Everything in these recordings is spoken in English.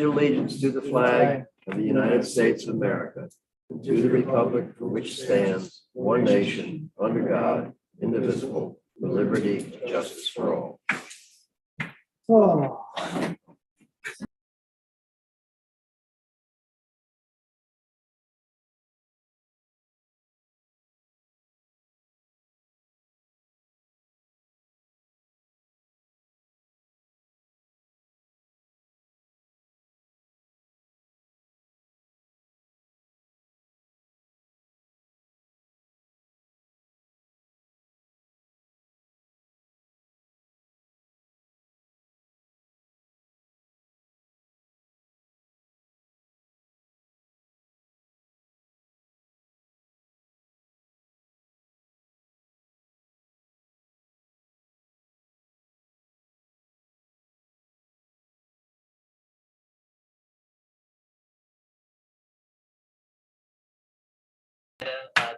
allegiance to the flag of the United States of America, and to the republic for which stands one nation, under God, indivisible, with liberty and justice for all. Oh.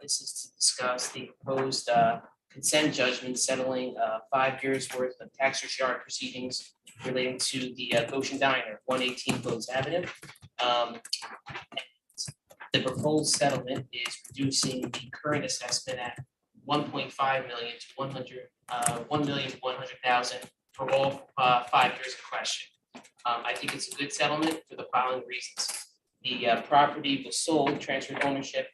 This is to discuss the proposed consent judgment settling 5 years worth of tax discharge proceedings relating to the Goshen Diner, 118 Rose Avenue. The proposed settlement is reducing the current assessment at 1.5 million to 1,100,000 for all 5 years in question. I think it's a good settlement for the following reasons. The property was sold, transferred ownership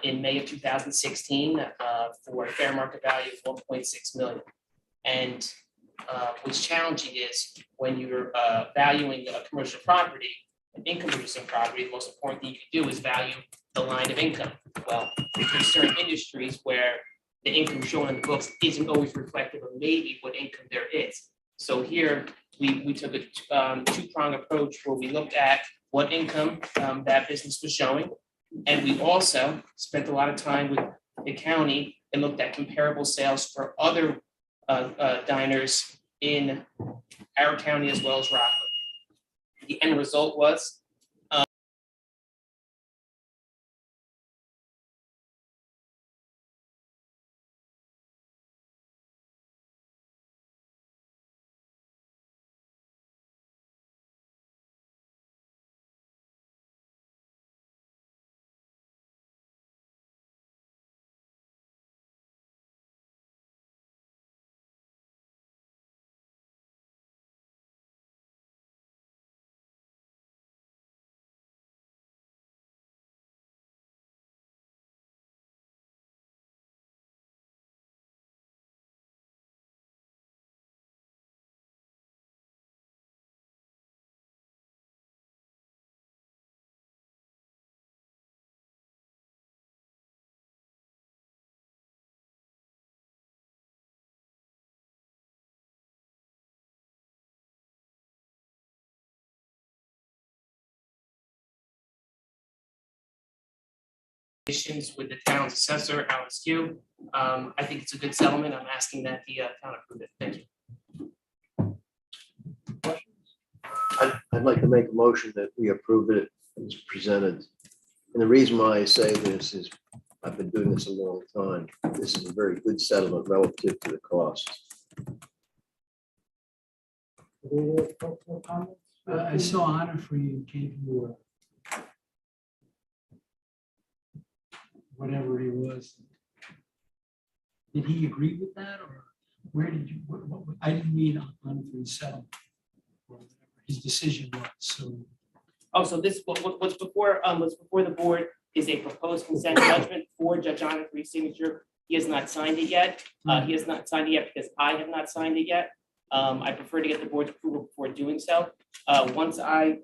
in May of 2016 for a fair market value of 1.6 million. And what's challenging is when you're valuing a commercial property, an income producing property, the most important thing you can do is value the line of income. Well, there's certain industries where the income shown in the books isn't always reflective of maybe what income there is. So here we took a two-pronged approach where we looked at what income that business was showing. And we also spent a lot of time with the county and looked at comparable sales for other diners in our county as well as Rockland. The end result was with the town's assessor, Alice Q. I think it's a good settlement. I'm asking that the town approve it. Thank you. I'd like to make a motion that we approve it as presented. And the reason why I say this is I've been doing this a long time. This is a very good settlement relative to the costs. I saw honor for you, gave you whatever it was. Did he agree with that, or where did you? What I didn't mean on for his settlement, or whatever his decision was. So. Oh, so this what's before the board is a proposed consent judgment for Judge Honor for his signature. He has not signed it yet. He has not signed it yet because I have not signed it yet. I prefer to get the board's approval before doing so. Once I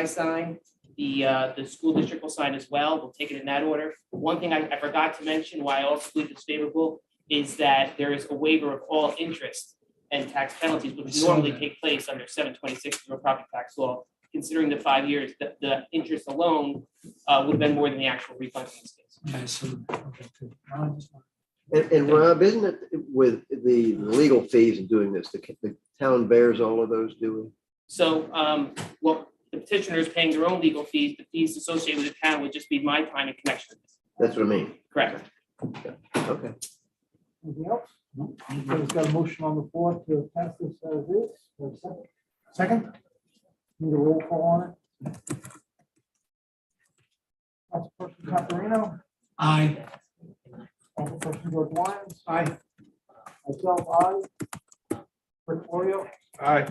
sign, the school district will sign as well. We'll take it in that order. One thing I forgot to mention, why I also believe it's favorable, is that there is a waiver of all interest and tax penalties, which normally take place under 726 of the property tax law. Considering the 5 years, the interest alone would have been more than the actual refund in this case. Yeah, so okay, good. And Rob, isn't it with the legal fees of doing this, the town bears all of those, do we? So, well, the petitioner is paying their own legal fees. The fees associated with the town would just be my time in connection with this. That's what I mean. Correct. Okay. Anything else? No. We've got a motion on the floor to pass this as is. Second? Need a roll call on it? Councilperson Caparino, Aye. Councilperson George Lyons. Aye. Myself, aye. Rick Florio, Aye.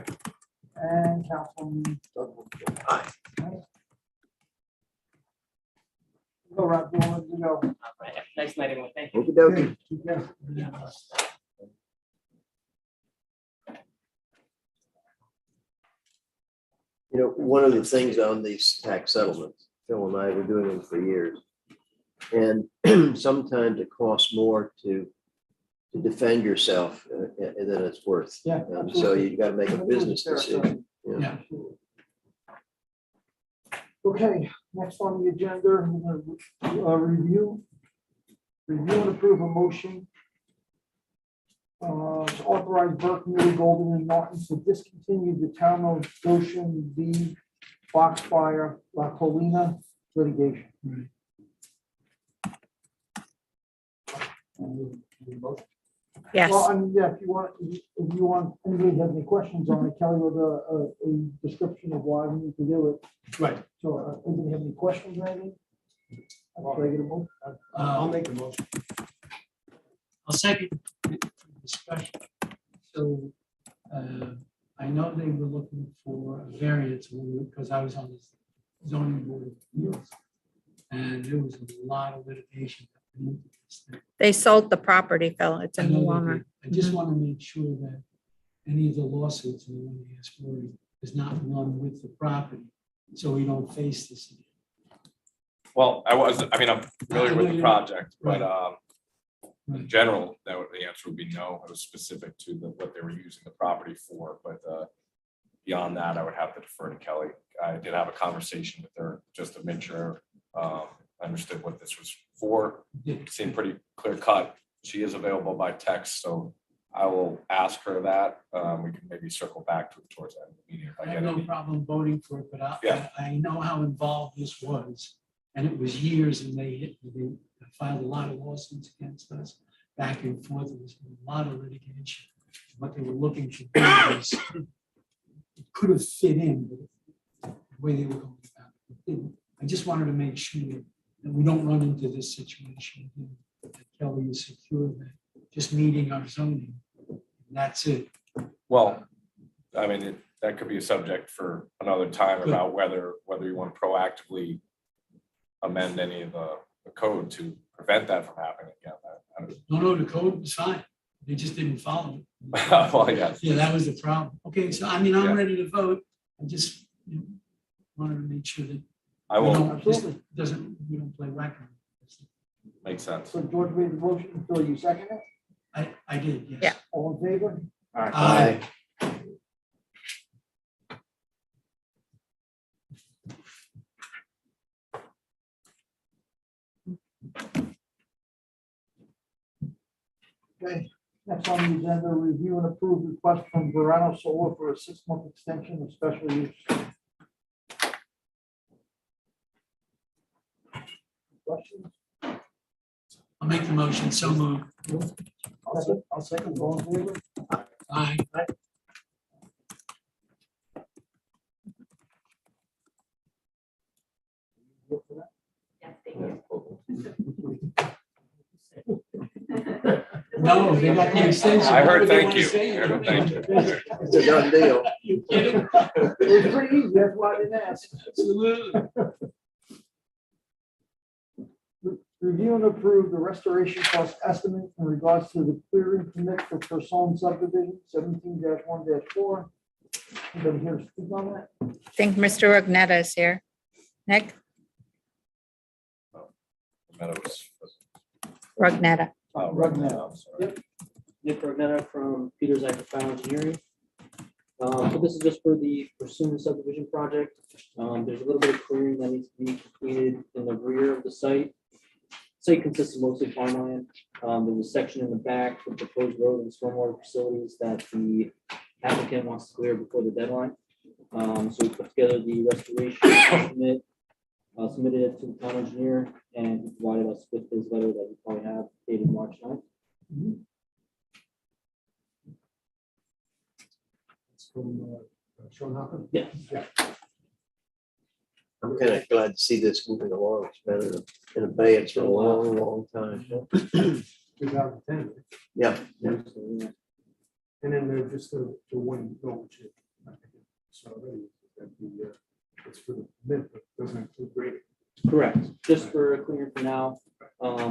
and Councilman Doug Woodfield. Aye. Go, Rob, go, let's go. All right. Nice night, everyone. Thank you. Okey-dokey. Take care. You know, one of the things on these tax settlements, Phil and I were doing them for years. And sometimes it costs more to defend yourself than it's worth. Yeah. So you got to make a business decision. Yeah. Okay, next on the agenda, we're gonna review and approve a motion to authorize Burke, Neely, Golden, and Norton to discontinue the town of Goshen v. Foxfire La Colina litigation. Yes, Well, I mean, yeah, if you want, anybody has any questions on it, Kelly with a description of why we need to do it. Right. So, anybody have any questions or anything? Can I get a motion? I'll make a motion. I'll second the discussion. So I know they were looking for a variance because I was on the zoning board of appeals. And there was a lot of litigation. that went into this thing. they sold the property, Phil. It's I in the know they Walmart. did. I just want to make sure that any of the lawsuits and the one they asked for is not run with the property, so we don't face this again. Well, I mean, I'm familiar with the project, but in Right. general, the answer would be no. It was specific to what they were using the property for, but beyond that, I would have to defer to Kelly. I did have a conversation with her just to make sure I understood what this was for. Yeah. It seemed pretty clear cut. She is available by text, so I will ask her that. We can maybe circle back to it towards that meeting if I I get have no any. problem voting for it, but Yeah. I know how involved this was. And it was years and they filed a lot of lawsuits against us back and forth. It was a lot of litigation. What they were looking to do was, it could have fit in, but the way they were going about it didn't. I just wanted to make sure that we don't run into this situation again, that Kelly is secure that just meeting our zoning, and that's it. Well, I mean, that could be a subject for another time Good. about whether you want to proactively amend any of the code to prevent that from happening again. No, the code was fine. They just didn't follow it. Well, yeah. Yeah, that was the problem. Okay, so I mean, I'm Yeah. ready to vote. I just wanted to make sure that I we will, don't, this we don't play whack-a-mole. make sense. So George made the motion, Phil, you second it? I did, yes. Yeah. All in favor? Aye. Okay, next on the agenda, review and approve request from Verano Solar for a 6-month extension of special use. Questions? I'll make the motion, so moved. I'll second, all in favor? Aye. No, they got the extension. I heard What do they thank wanna you. say? I heard thank you. It's a done deal. You kidding? It was pretty easy, that's why I didn't ask. Absolutely. Review and approve the restoration cost estimate in regards to the clearing permit for Person subdivision 17-1-4. Anybody here to speak on that? I think Mr. Rognetta is here. Nick Meadows. Rognetta. I'm sorry. Yep. Nick Rognetta from Peters Agri Engineering. So this is just for the Pursuit subdivision project. There's a little bit of clearing that needs to be completed in the rear of the site. Site consists of mostly farmland. There's a section in the back for proposed road and stormwater facilities that the applicant wants to clear before the deadline. So we put together the restoration estimate, submitted it to the town engineer, and he provided us with his letter that we probably have dated March 9th. From Sean Hopper? Yeah. I'm kind of glad to see this moving along. It's been in abeyance for a long, long time. 2010. Yeah, yeah. And then they're just the one village. So it's for the mid, but doesn't include grading. Correct, just for clear for now,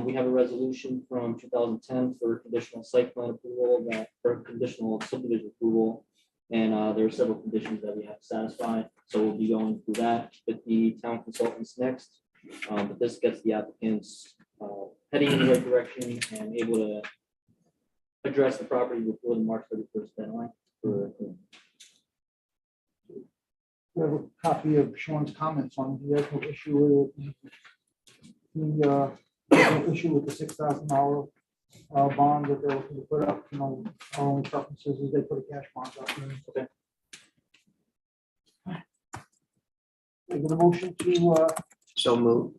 we have a resolution from 2010 for conditional site plan approval that, for conditional subdivision approval. And there are several conditions that we have to satisfy, so we'll be going through that with the town consultants next. But this gets the applicants heading in the right direction and able to address the property before the March 31st deadline. We have a copy of Sean's comments on the no issue with no issue with the $6,000 bond that they're looking to put up. You know, our only preferences is they put a cash bond up. Okay. We get a motion to, So moved.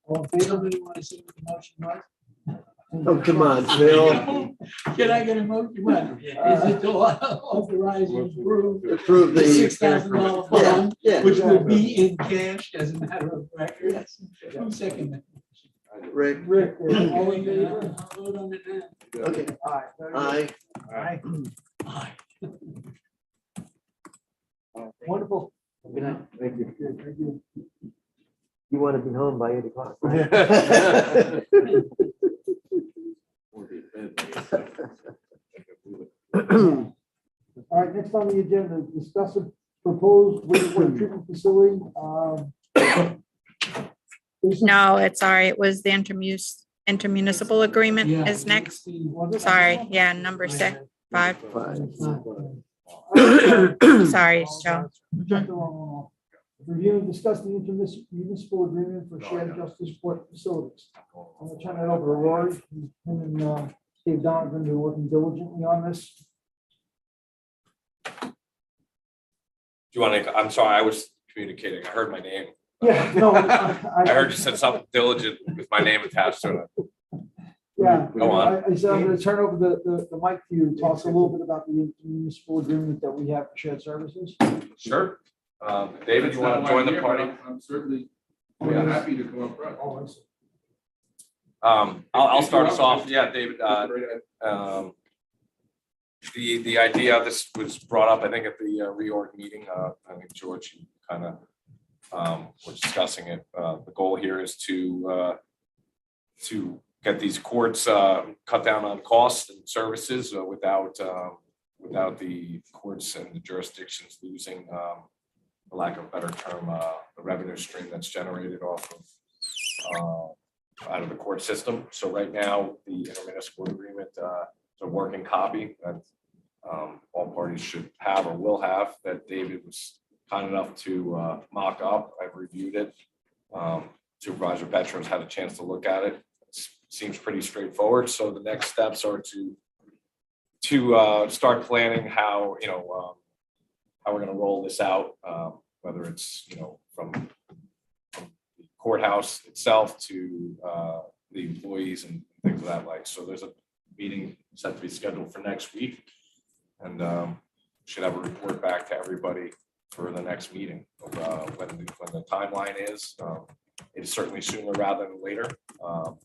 all in favor? Somebody want to see what the motion was? Oh, come on, Phil. Can I get a motion? What? Is it to authorize and approve Approve the the. $6,000 Yeah, bond, yeah. which will be in cash as a matter of record? Who seconded that? Rick, Rick, All in favor? I'll vote on it now. okay. aye. Aye. Aye. Aye. Wonderful. Good night. Thank you. Thank you. You want to be home by 8 o'clock, right? All right, next on the agenda, discuss a proposed wastewater treatment facility. No, it's sorry. It was the intermunicipal agreement Yeah, is next. Was it? Sorry, yeah, number 5. Five. Sorry, Joe. Check the wrong one off. Review and discuss the intermunicipal agreement for shared justice court facilities. I'm gonna turn that over to Rory. Him and Steve Donovan have been working diligently on this. Do you want to, I'm sorry, I was communicating. I heard my name. Yeah, no. I heard you said something diligent with my name attached to it. Yeah. Go on. I said I'm gonna turn over the mic to you, to talk a little bit about the intermunicipal agreement that we have for shared services. Sure. David, you want to join the party? I'm certainly Yeah. happy to come up front. Oh, I see. I'll start us off. Yeah, David, the idea of this was brought up, I think, at the reorg meeting. I think George kind of was discussing it. The goal here is to get these courts cut down on costs and services without the courts and the jurisdictions losing, for lack of a better term, the revenue stream that's generated off of out of the court system. So right now, the intermunicipal agreement is a working copy that all parties should have or will have, that David was kind enough to mock up. I've reviewed it. Supervisor Betram's had a chance to look at it. Seems pretty straightforward. So the next steps are to start planning how, how we're going to roll this out, whether it's, from the courthouse itself to the employees and things of that like. So there's a meeting set to be scheduled for next week, and should have a report back to everybody for the next meeting of when the timeline is. It's certainly sooner rather than later.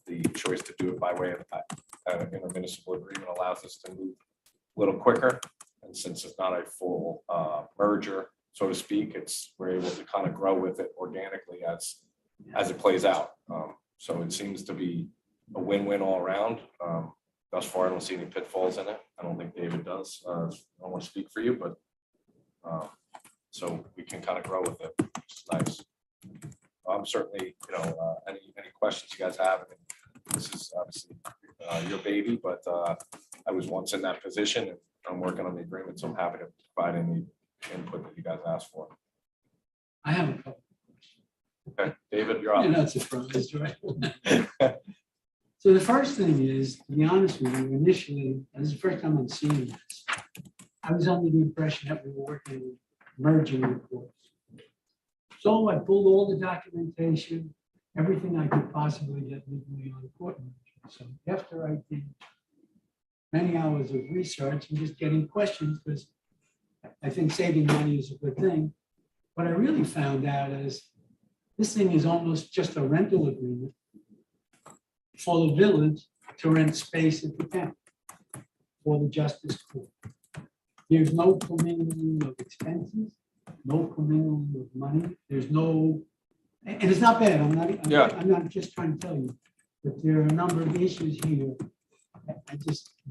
The choice to do it by way of an intermunicipal agreement allows us to move a little quicker. And since it's not a full merger, so to speak, we're able to kind of grow with it organically as it plays out. So it seems to be a win-win all around. Thus far, I don't see any pitfalls in it. I don't think David does. I don't want to speak for you, but so we can kind of grow with it, which is nice. I'm certainly, any questions you guys have. I mean, this is obviously your baby, but I was once in that position, and I'm working on the agreement, so I'm happy to provide any input that you guys asked for. I have a couple. Okay, David, you're You're up. not surprised, right? So the first thing is, to be honest with you, initially, this is the first time I'm seeing this. I was under the impression that we were working, merging reports. So I pulled all the documentation, everything I could possibly get legally on court merger. So after I did many hours of research and just getting questions, because I think saving money is a good thing. what I really found out is this thing is almost just a rental agreement for the village to rent space at the town for the justice court. There's no commingling of expenses, no commingling of money. There's no, and it's not bad. Yeah. I'm not just trying to tell you, but there are a number of issues here.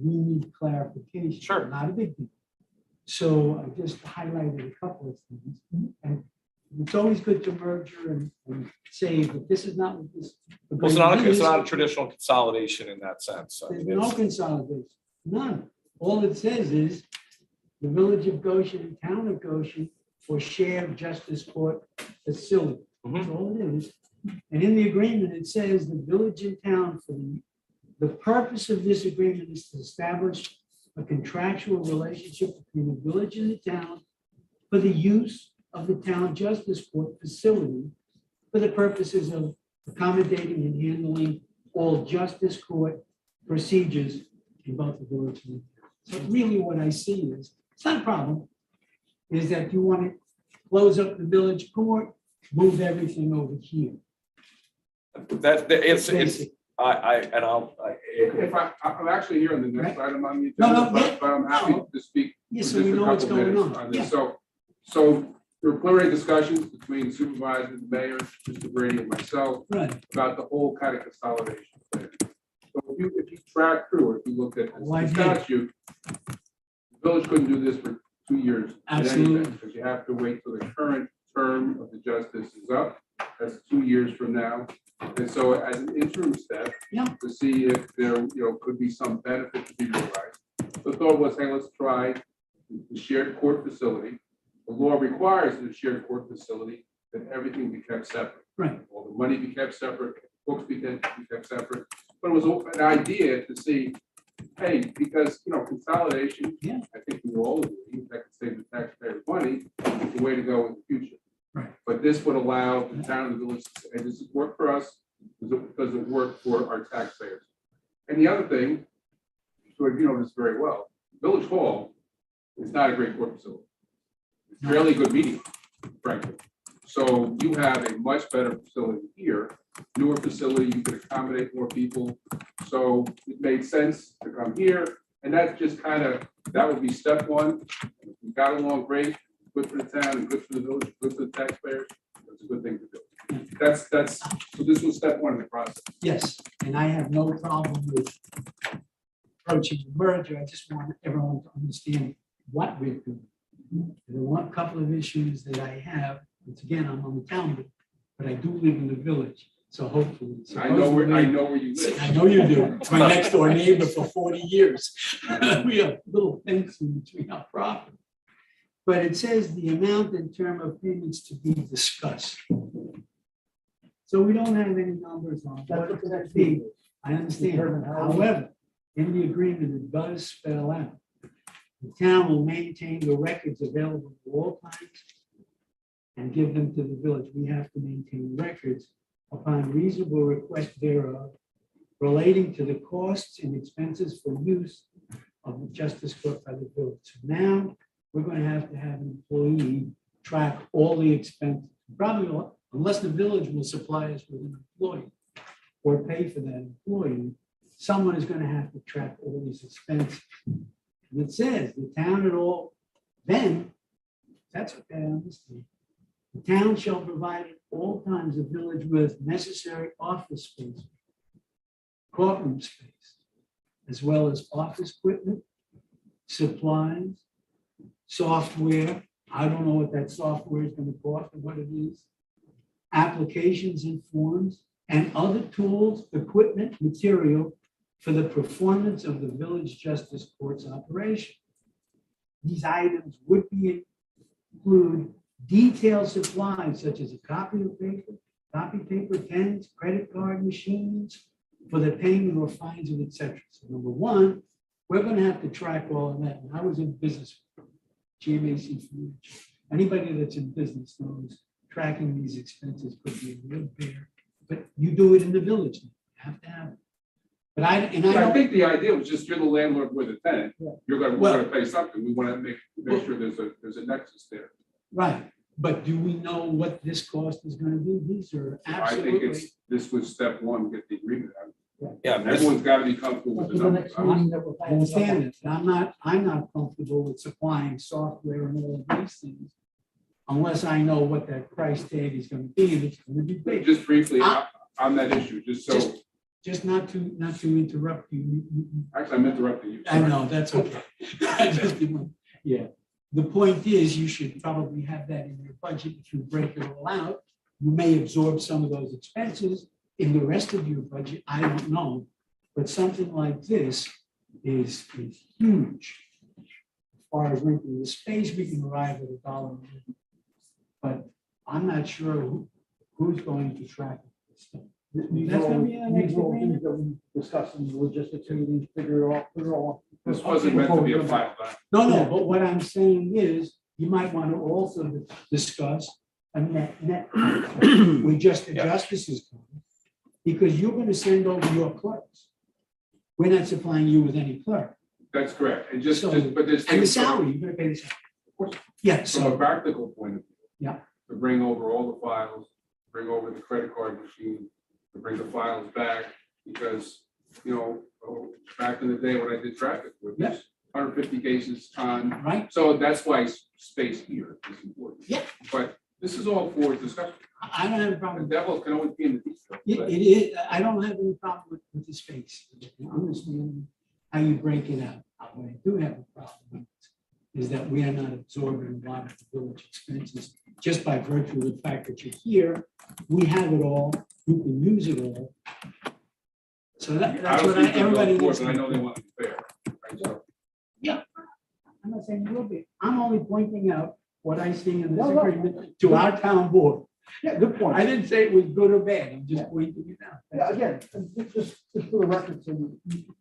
We need clarification. Sure. Not a big deal. So I just highlighted a couple of things. And it's always good to merger and say that this is not what this. Well, it's not a traditional consolidation in that sense. I There's mean, no it's- consolidation, none. All it says is the village of Goshen and town of Goshen for shared justice court facility. That's all it is. And in the agreement, it says the village and town for the purpose of this agreement is to establish a contractual relationship between the village and the town for the use of the town justice court facility for the purposes of accommodating and handling all justice court procedures in both the village and the town. So really what I see is, it's not a problem, is that you want to close up the village court, move everything over here. it's, Basic. If I'm actually here on the next item on the No, agenda, no, yeah, but I'm happy no. to speak Yeah, for so just we a know what's couple going minutes on. on Yeah. this. So there were preliminary discussions between supervisor, the mayor, Mr. Brady, and myself Right. about the whole kind of consolidation thing. So if you track through, or if you look at Oh, I the did. statute, the village couldn't do this for 2 years. at any Absolutely. time, because you have to wait till the current term of the justice is up. That's 2 years from now. And so as an interim step, Yeah. to see if there, could be some benefit to be realized. The thought was, hey, let's try the shared court facility. The law requires in a shared court facility that everything be kept separate. Right. All the money be kept separate, books be kept separate. But it was an idea to see, hey, because, consolidation, Yeah. I think we all agree, that could save the taxpayers money, is the way to go in the future. Right. But this would allow the town and the village to say, hey, this is work for us, does it work for our taxpayers? And the other thing, so you know this very well, Village Hall is not a great court facility. It's a fairly good meeting, frankly. So you have a much better facility here, newer facility, you could accommodate more people. So it made sense to come here, and that's just that would be step one. If we got along great, good for the town and good for the village, good for the taxpayers, that's a good thing to do. So this was step one in the process. Yes, and I have no problem with approaching the merger. I just want everyone to understand what we're doing. There are one couple of issues that I have, once again, I'm on the town, board, but I do live in the village, so hopefully. I know where supposedly- you live. I know you do. It's my next door neighbor for 40 years. We have a little fence in between our property. But it says the amount and term of payments to be discussed. So we don't have any numbers on what it's going to be. I understand. Determine how- However, in the agreement, it does spell out. The town will maintain the records available at all times and give them to the village. We have to maintain records upon reasonable request thereof relating to the costs and expenses for use of the justice court by the village. So now, we're going to have an employee track all the expenses. Probably, unless the village will supply us with an employee or pay for that employee, someone is going to have to track all these expenses. And it says the town at all, then, that's what I understand. The town shall provide at all times the village with necessary office space, courtroom space, as well as office equipment, supplies, software. I don't know what that software is going to cost or what it is. Applications and forms and other tools, equipment, material for the performance of the village justice court's operation. These items would include detailed supplies such as a copy paper, pens, credit card machines for the payment or fines of etc. So number one, we're going to have to track all of that. And I was in business, GMAC Financial. Anybody that's in business knows tracking these expenses could be a real bear, but you do it in the village. You have to have it. But I I think the idea was just you're the landlord, we're the tenant. Yeah. We're Well- gonna pay something. We want to make sure there's a nexus there. right. But do we know what this cost is gonna be? These are I think absolutely. this was step one, get the agreement out. Yeah, I mean, this- Everyone's got to be comfortable with the To the numbers. next meeting that we're I planning. understand it, but I'm not comfortable with supplying software and all of these things unless I know what that price tag is gonna be, and it's gonna be big. Just briefly on that issue, just so, Just not to interrupt you. actually, I'm interrupting you. I know, that's okay. I just didn't want- Yeah, the point is, you should probably have that in your budget. If you break it all out, you may absorb some of those expenses in the rest of your budget, I don't know. But something like this is huge. As far as renting the space, we can arrive at $1. But I'm not sure who's going to track this stuff. These That's are all gonna be an extra things that we discussed in the logistics meetings, figure it all. This wasn't meant to be a final document. No, but what I'm saying is, you might want to also discuss a net with just the Yeah. justices. Because you're going to send over your clerks. We're not supplying you with any clerk. That's correct. And but there's. And the things- salary, you're going to pay the salary. Of course. Yeah, From a so, practical point of view. Yeah. To bring over all the files, bring over the credit card machine, to bring the files back, because, back in the day when I did traffic, with Yeah. this 150 cases on, right? so that's why space here is important. Yeah. But this is all for discussion. I don't have a The problem. devil can always be in the detail. but- It is, I don't have any problem with the space. I understand how you break it out. What I do have a problem with is that we are not absorbing a lot of the village expenses just by virtue of the fact that you're here. We have it all, you can use it all. So I that's don't what think they'll everybody go for needs it, but I know to. they want to be fair. Right, so- I'm not saying you will be. I'm only pointing out what I see in this No, no. agreement to our town board. Yeah, good point. I didn't say it was good or bad. I'm just pointing it out. Yeah, again, and just for the record, so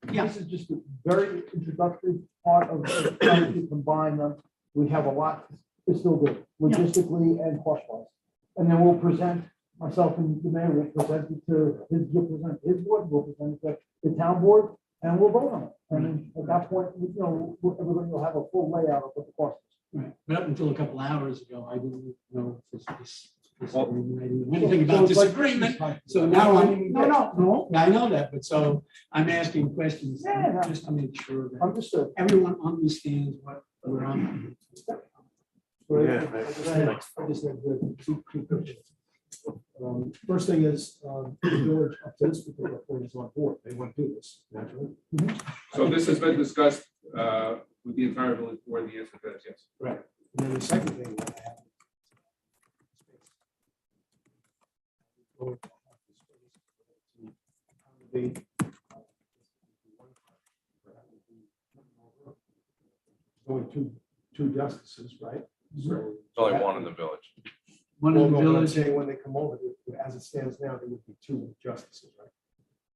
this is just a very introductory part of trying to combine them. We have a lot to still do, logistically and cost-wise. And then we'll present, myself and the mayor will present it to you'll present his board, we'll present it to the town board, and we'll vote on it. And at that point, everybody will have a full layout of what the cost is. Right, but up until a couple hours ago, I didn't know if this Well- agreement, I didn't know anything about So this it's like agreement. Christmas time. So now no, I know that, but so I'm asking questions Yeah. just to make sure that Understood. everyone understands what we're on. Right. I just have two questions. First thing is, the village up to this particular point is on board. They want to do this naturally. So this has been discussed with the entire village board, the answer to that is yes. Right. And then the second thing that I have. Only two justices, right? So. There's only one in the village. One in the Well, no, but I'm village, saying when they come over, as it stands now, there would be two justices, right?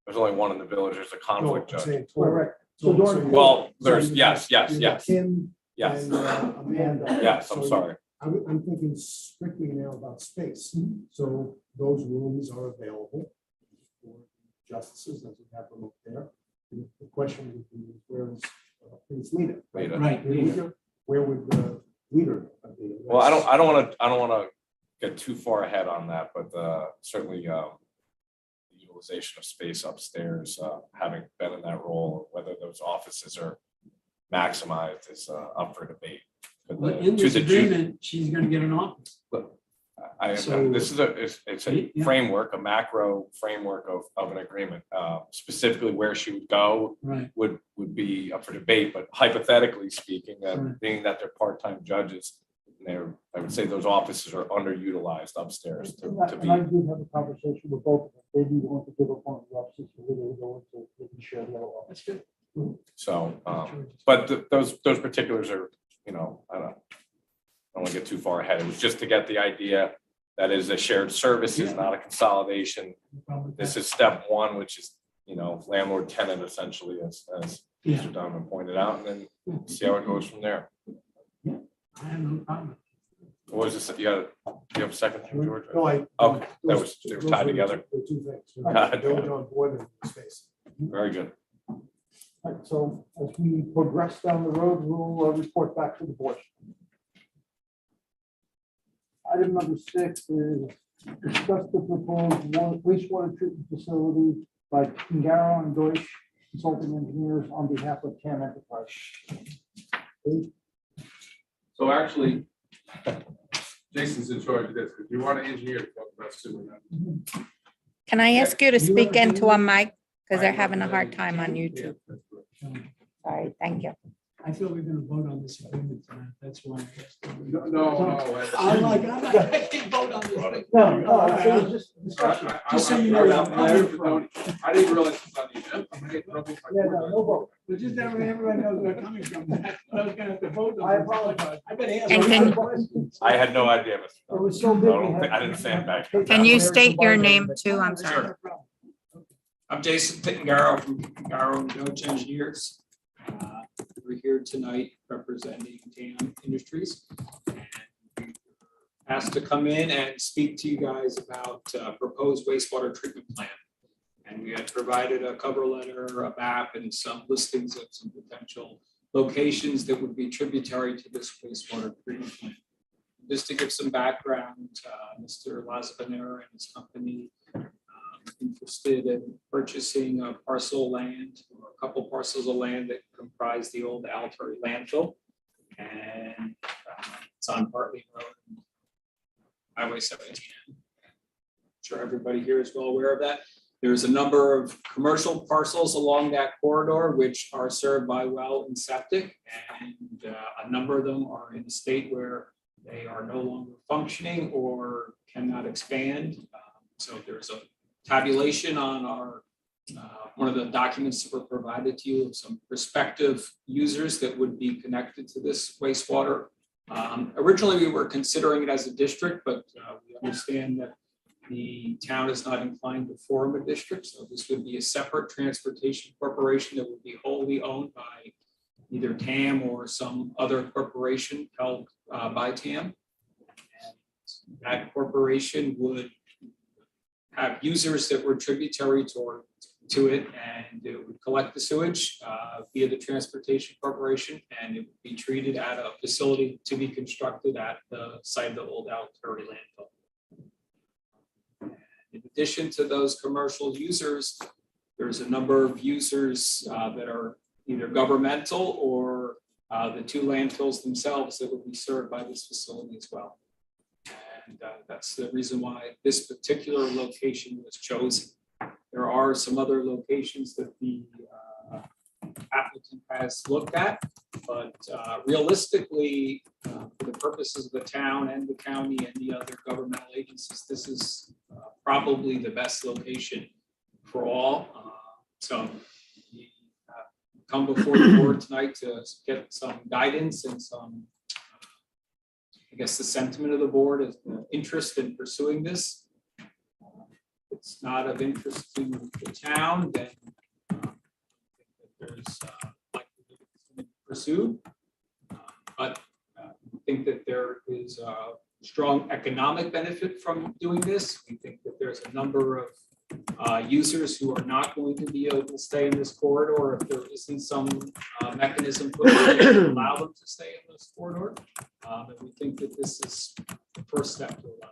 There's only one in the village. There's a No, conflict I'm judge. saying total. Correct. So So during- Well, there's, so yes, you yes, got yes, Kim yes, and Amanda. yes, I'm So sorry. I'm thinking strictly now about space. So those rooms are available for justices, as we have them up there. The question would be, where is Prince Lena? Lena. right, Where would the leader be? Well, I don't want to get too far ahead on that, but certainly the utilization of space upstairs, having been in that role, whether those offices are maximized is up for debate. But Well, the- in to this the ju- agreement, she's gonna get an office. So- this is it's a Yeah. framework, a macro framework of an agreement. Specifically where she would go Right, would be up for debate, but hypothetically speaking, Right. being that they're part-time judges, I would say those offices are underutilized upstairs to And I be. did have a conversation with both of them. They'd be willing to give up on the offices, so they would go into, they can share the other office. that's good. So, but those particulars are, I don't want to get too far ahead. It was just to get the idea that is a shared services, not a consolidation. No problem with This that. is step one, which is, landlord tenant essentially, as Yeah, Mr. Donovan pointed out, and then see how it goes from there. I have no problem. What was this? You have a second thing, George? No, I. Okay, they were tied together. The two things. God. Village on board and space. Very good. All right, so as we progress down the road, we'll report back to the board. Item number 6 is discuss the proposed wastewater treatment facility by Pingaro and Deutsch Consulting Engineers on behalf of TAM Enterprise. So actually, Jason's in charge of this, because you want an engineer to talk about sewer. now. Can I ask you to You speak represent into a them? mic? Because they're I having a hard represent- time on Yeah, YouTube. that's right. Sorry, thank you. I thought we were gonna vote on this agreement tonight. That's why. I asked. No. I'm like, I can't vote on this thing. No, it was just discussion. Just so you know, I didn't realize it was on the agenda. I had trouble with my Yeah, board. no vote. But just that way everyone knows where I'm coming from. That's what I was gonna have to vote on. I apologize. I better ask. And everyone. I had no idea, Mr. It was so big. we had- I didn't say it back. Can you state your name too? I'm sorry. Sure. I'm Jason Pittengarrow from Pittengarrow and Deutsch Engineers. We're here tonight representing TAM Industries. And we were asked to come in and speak to you guys about proposed wastewater treatment plan. And we had provided a cover letter, a map, and some listings of some potential locations that would be tributary to this wastewater treatment plant. Just to give some background, Mr. Lazabanera and his company interested in purchasing a parcel of land or a couple parcels of land that comprise the old Altori landfill. And it's on Bartley Road, Highway 17. I'm sure everybody here is well aware of that. There's a number of commercial parcels along that corridor which are served by well and septic, and a number of them are in a state where they are no longer functioning or cannot expand. So there's a tabulation on our one of the documents that were provided to you of some prospective users that would be connected to this wastewater. Originally, we were considering it as a district, but we understand that the town is not inclined to form a district. So this would be a separate transportation corporation that would be wholly owned by either TAM or some other corporation held by TAM. And that corporation would have users that were tributary to it, and it would collect the sewage via the transportation corporation, and it would be treated at a facility to be constructed at the site of the old Altori landfill. In addition to those commercial users, there's a number of users that are either governmental or the two landfills themselves that would be served by this facility as well. And that's the reason why this particular location was chosen. There are some other locations that the applicant has looked at, but realistically, for the purposes of the town and the county and the other governmental agencies, this is probably the best location for all. So we come before the board tonight to get some guidance and some, I guess, the sentiment of the board is the interest in pursuing this. It's not of interest to the town, then there's likely to be pursued. But we think that there is a strong economic benefit from doing this. We think that there's a number of users who are not going to be able to stay in this corridor if there isn't some mechanism put in place to allow them to stay in this corridor. And we think that this is the first step to allow.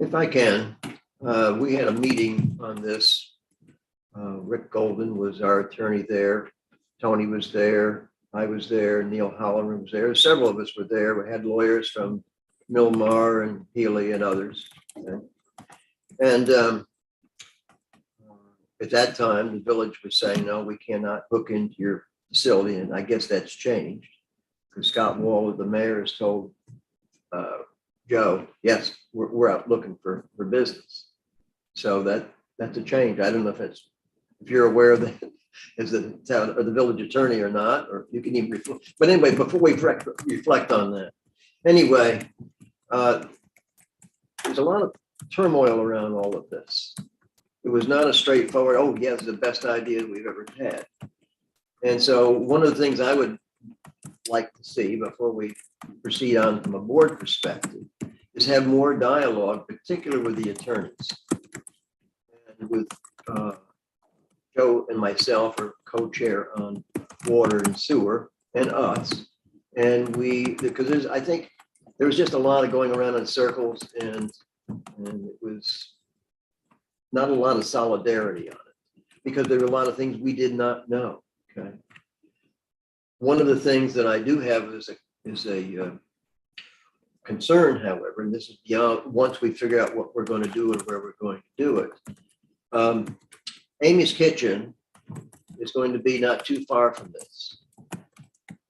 If I can, we had a meeting on this. Rick Golden was our attorney there. Tony was there. I was there. Neil Holloran was there. Several of us were there. We had lawyers from Milmar and Healy and others. Okay. And at that time, the village was saying, no, we cannot hook into your facility. And I guess that's changed because Scott Wall, the mayor, has told Joe, yes, we're out looking for business. So that's a change. I don't know if you're aware of that as the town or the village attorney or not, or you can even reflect. But anyway, before we reflect on that, anyway, there's a lot of turmoil around all of this. It was not a straightforward, oh, yes, the best idea we've ever had. And so one of the things I would like to see before we proceed on from a board perspective is have more dialogue, particularly with the attorneys. And with Joe and myself are co-chair on water and sewer and us. And because I think there was just a lot of going around in circles and it was not a lot of solidarity on it because there were a lot of things we did not know. Okay. One of the things that I do have is a concern, however, and this is beyond, once we figure out what we're going to do and where we're going to do it. Amy's Kitchen is going to be not too far from this.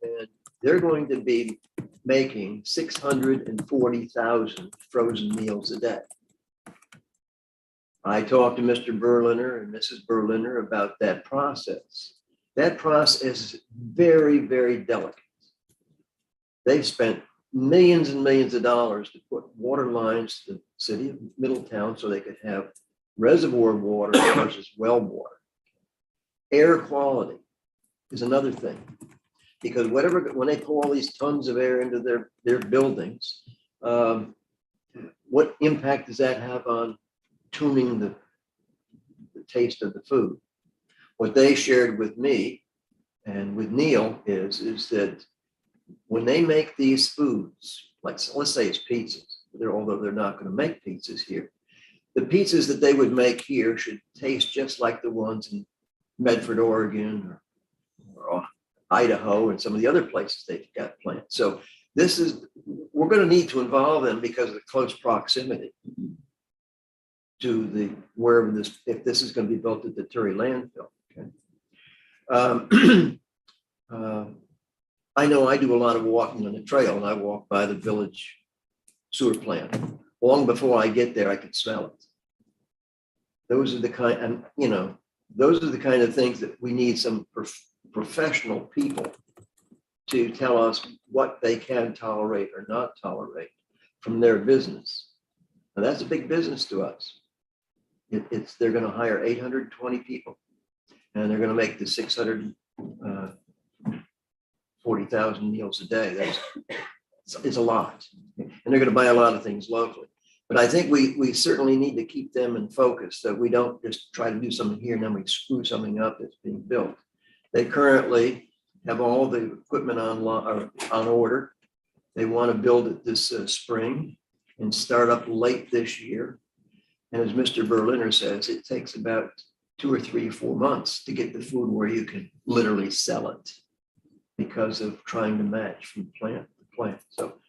And they're going to be making 640,000 frozen meals a day. I talked to Mr. Berliner and Mrs. Berliner about that process. That process is very, very delicate. They've spent millions and millions of dollars to put water lines to the city of Middletown so they could have reservoir water versus well water. Air quality is another thing. Because when they pour all these tons of air into their buildings, what impact does that have on tuning the taste of the food? What they shared with me and with Neil is that when they make these foods, like let's say it's pizzas, although they're not going to make pizzas here, the pizzas that they would make here should taste just like the ones in Medford, Oregon, or Idaho, and some of the other places they've got plants. So we're going to need to involve them because of the close proximity to wherever if this is going to be built at the Turi landfill. Okay. I know I do a lot of walking on the trail, and I walk by the village sewer plant. Long before I get there, I can smell it. Those are the kind of things that we need some professional people to tell us what they can tolerate or not tolerate from their business. And that's a big business to us. They're going to hire 820 people, and they're going to make the 640,000 meals a day. It's a lot, and they're going to buy a lot of things locally. But I think we certainly need to keep them in focus, so we don't just try to do something here and then we screw something up that's being built. They currently have all the equipment on order. They want to build it this spring and start up late this year. And as Mr. Berliner says, it takes about 2 or 3 or 4 months to get the food where you can literally sell it because of trying to match from plant to plant. So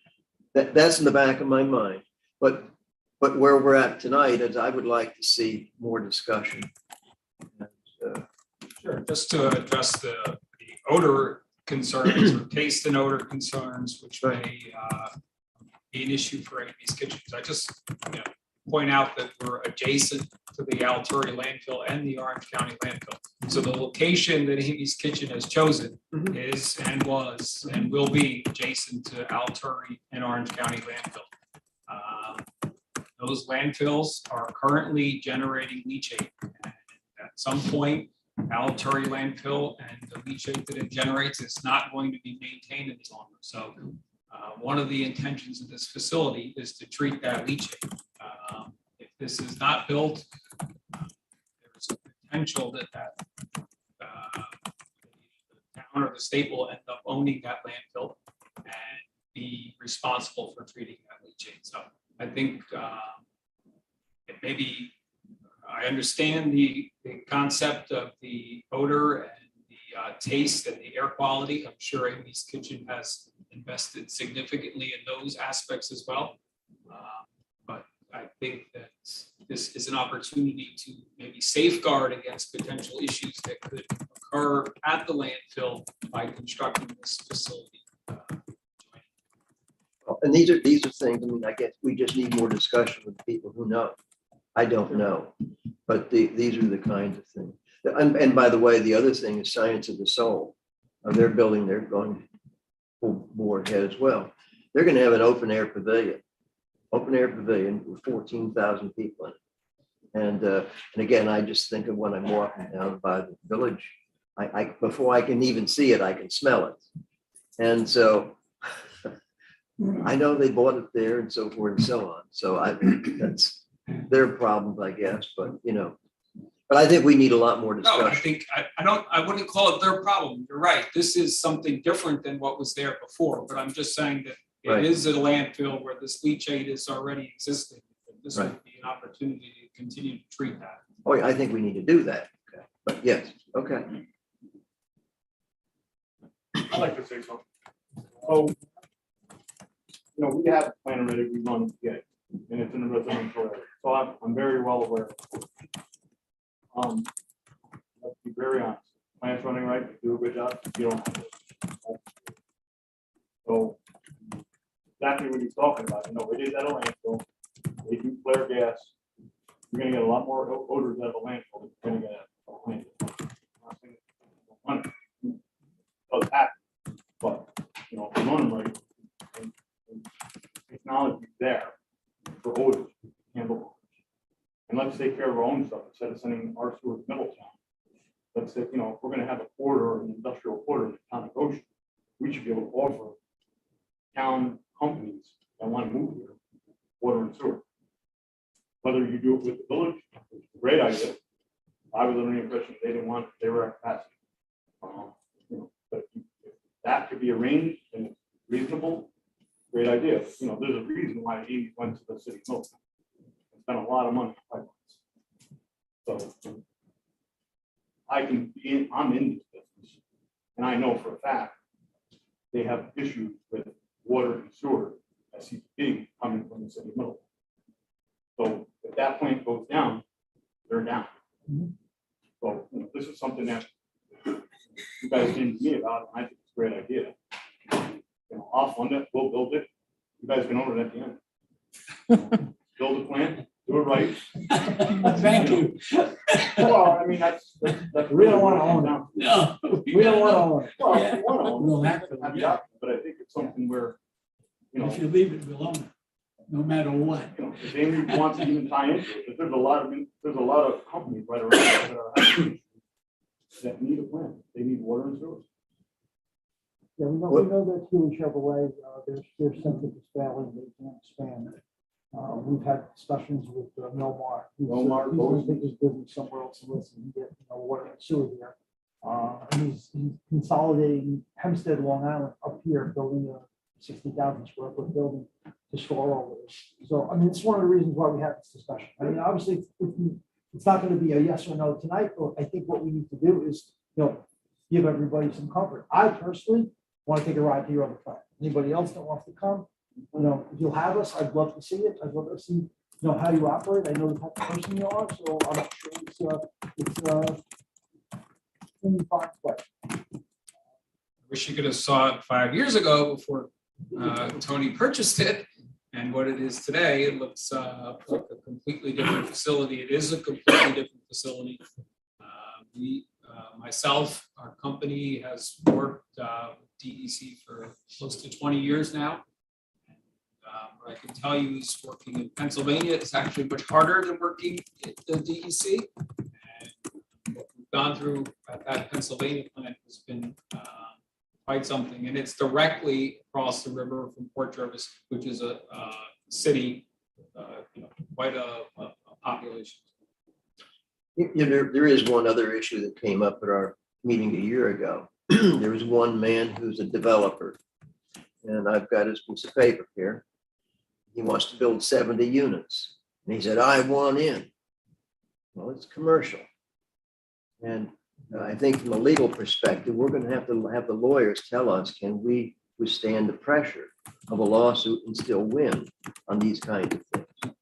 that's in the back of my mind. But where we're at tonight is I would like to see more discussion. Sure, just to address the odor concerns or taste and odor concerns, which may be an issue for Amy's Kitchens. I just point out that we're adjacent to the Altori landfill and the Orange County landfill. So the location that Amy's Kitchen has chosen is and was and will be adjacent to Altori and Orange County landfill. Those landfills are currently generating leachate. And at some point, Altori landfill and the leachate that it generates is not going to be maintained any longer. So one of the intentions of this facility is to treat that leachate. If this is not built, there's a potential that the town or the state will end up owning that landfill and be responsible for treating that leachate. So I think it may be, I understand the concept of the odor and the taste and the air quality. I'm sure Amy's Kitchen has invested significantly in those aspects as well. But I think that this is an opportunity to maybe safeguard against potential issues that could occur at the landfill by constructing this facility. And these are things, I mean, I guess we just need more discussion with people who know. I don't know, but these are the kinds of things. And by the way, the other thing is Science of the Soul. They're going full board ahead as well. They're going to have an open air pavilion with 14,000 people in it. And again, I just think of when I'm walking down by the village, I before I can even see it, I can smell it. And so I know they bought it there and so forth and so on. So that's their problems, I guess. But But I think we need a lot more No, I discussion. think, I wouldn't call it their problem. You're right. This is something different than what was there before, but I'm just saying that Right. it is a landfill where this leachate is already existing. This Right. would be an opportunity to continue to treat that. Oh, yeah, I think we need to do that. Okay. But yes, okay. I'd like to say something. So, we have a plan already, we run to get, and it's in the residential area, so I'm very well aware. Let's be very honest, plant's running right, you do a good job, you don't have to. So, exactly what he's talking about, it is at a landfill, they do flare gas, you're gonna get a lot more odors out of a landfill than you're gonna get out of a landfill. I'm not saying it does happen, but, if you run them right, and technology there for odors, handle odors. And let's take care of our own stuff instead of sending our sewer to Middletown. Let's say, if we're gonna have a corridor, an industrial corridor in the town of Goshen, we should be able to offer town companies that want to move here, water and sewer. Whether you do it with the village, which is a great idea. I was under the impression they didn't want, they were at capacity. But if that could be arranged and it's reasonable, great idea. There's a reason why Amy went to the city of Middletown. Spent a lot of money on pipelines. So I'm in this business, and I know for a fact they have issues with water and sewer, SCP, coming from the city of Middletown. So if that plant goes down, they're down. So this is something that you guys came to me about, and I think it's a great idea. I'll fund it, we'll build it. You guys can own it at the end. Build a plant, do it right. Thank you. Well, I mean, that's. We don't wanna own it. No. We don't want to own it. Well, if you want to own it, We'll have to, have the yeah. option, but I think it's something where, If you leave it, we'll own it, no matter what. if Amy wants to even tie into it, but there's a lot of companies right around that are that need a plant. They need water and sewer. Yeah, we know that Huey Chevrolet, their center is failing, they can't expand. We've had discussions with Milmar. Milmar, He's going to take his business somewhere else and listen, and get, water and sewer here. And he's consolidating Hempstead, Long Island up here, building a 60,000 square foot building to store all of this. So, I mean, it's one of the reasons why we have this discussion. I mean, obviously, it's not going to be a yes or no tonight, but I think what we need to do is, give everybody some comfort. I personally want to take a ride to your other plant. Anybody else that wants to come, if you'll have us, I'd love to see it. I'd love to see, how you operate. I know the type of person you are, so I'm not sure it's in fine question. Wish you could have saw it 5 years ago before Tony purchased it. And what it is today, it looks like a completely different facility. It is a completely different facility. Myself, our company has worked with DEC for close to 20 years now. What I can tell you is working in Pennsylvania is actually much harder than working at the DEC. And what we've gone through at that Pennsylvania plant has been quite something. And it's directly across the river from Port Jervis, which is a city, quite a population. There is one other issue that came up at our meeting a year ago. There was one man who's a developer, and I've got his piece of paper here. He wants to build 70 units, and he said, I want in. Well, it's commercial. And I think from a legal perspective, we're going to have the lawyers tell us, can we withstand the pressure of a lawsuit and still win on these kinds of things?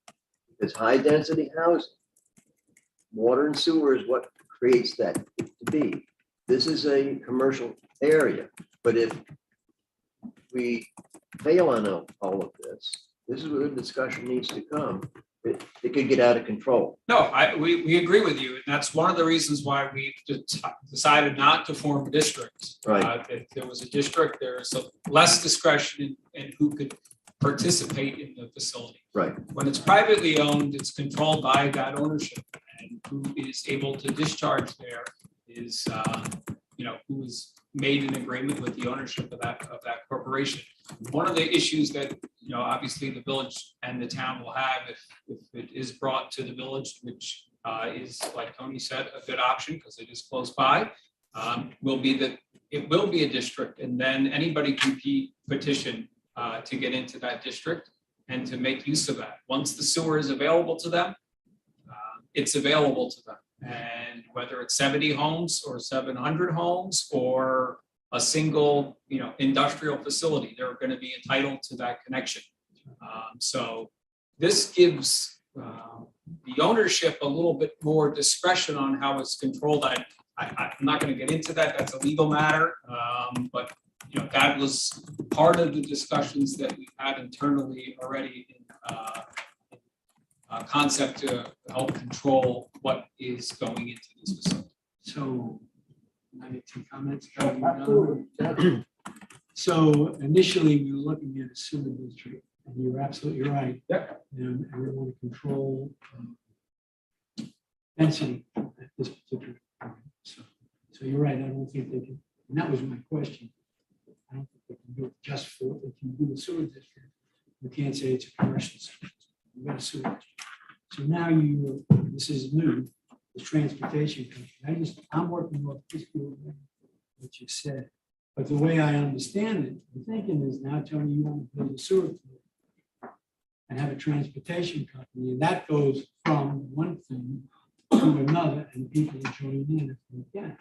Because high density housing, water and sewer is what creates that to be. This is a commercial area, but if we fail on all of this, this is where the discussion needs to come. It could get out of control. No, we agree with you. And that's one of the reasons why we decided not to form a district. Right. If there was a district, there's less discretion in who could participate in the facility. Right. When it's privately owned, it's controlled by that ownership, and who is able to discharge there is, who is made an agreement with the ownership of that corporation. One of the issues that, obviously the village and the town will have if it is brought to the village, which is, like Tony said, a good option because it is close by. It will be a district, and then anybody can petition to get into that district and to make use of that. Once the sewer is available to them, it's available to them. And whether it's 70 homes or 700 homes or a single, industrial facility, they're going to be entitled to that connection. So this gives the ownership a little bit more discretion on how it's controlled. I'm not going to get into that. That's a legal matter. But that was part of the discussions that we've had internally already in concept to help control what is going into this facility. So, can I make some comments? Absolutely. So initially, we were looking at a sewer district, and you're absolutely right. Yeah. And we want to control density at this particular point. So you're right, I don't think they can, and that was my question. I don't think they can do it just for, if you do a sewer district, you can't say it's a commercial district. You got a sewer district. So now this is new, the transportation company. I'm working off this field, what you said. But the way I understand it, the thinking is now, Tony, you want to build a sewer plant and have a transportation company, and that goes from one thing to another, and people join in if they can.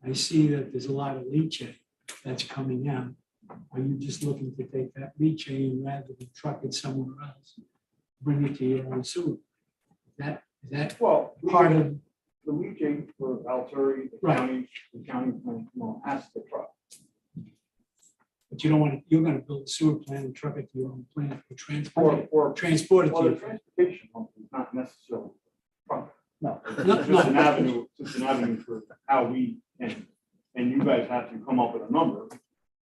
I see that there's a lot of leachate that's coming out. Are you just looking to take that leachate and rather than truck it somewhere else, bring it to your own sewer? Is that Well, part of, the leachate for Altuari, Right. the county plant, has to truck. but you don't want to, you're going to build a sewer plant and truck it to your own plant for transport it, Or, transport it well, to the your. transportation company is not necessarily truck. No. It's just an avenue, just an avenue for how we, and you guys have to come up with a number.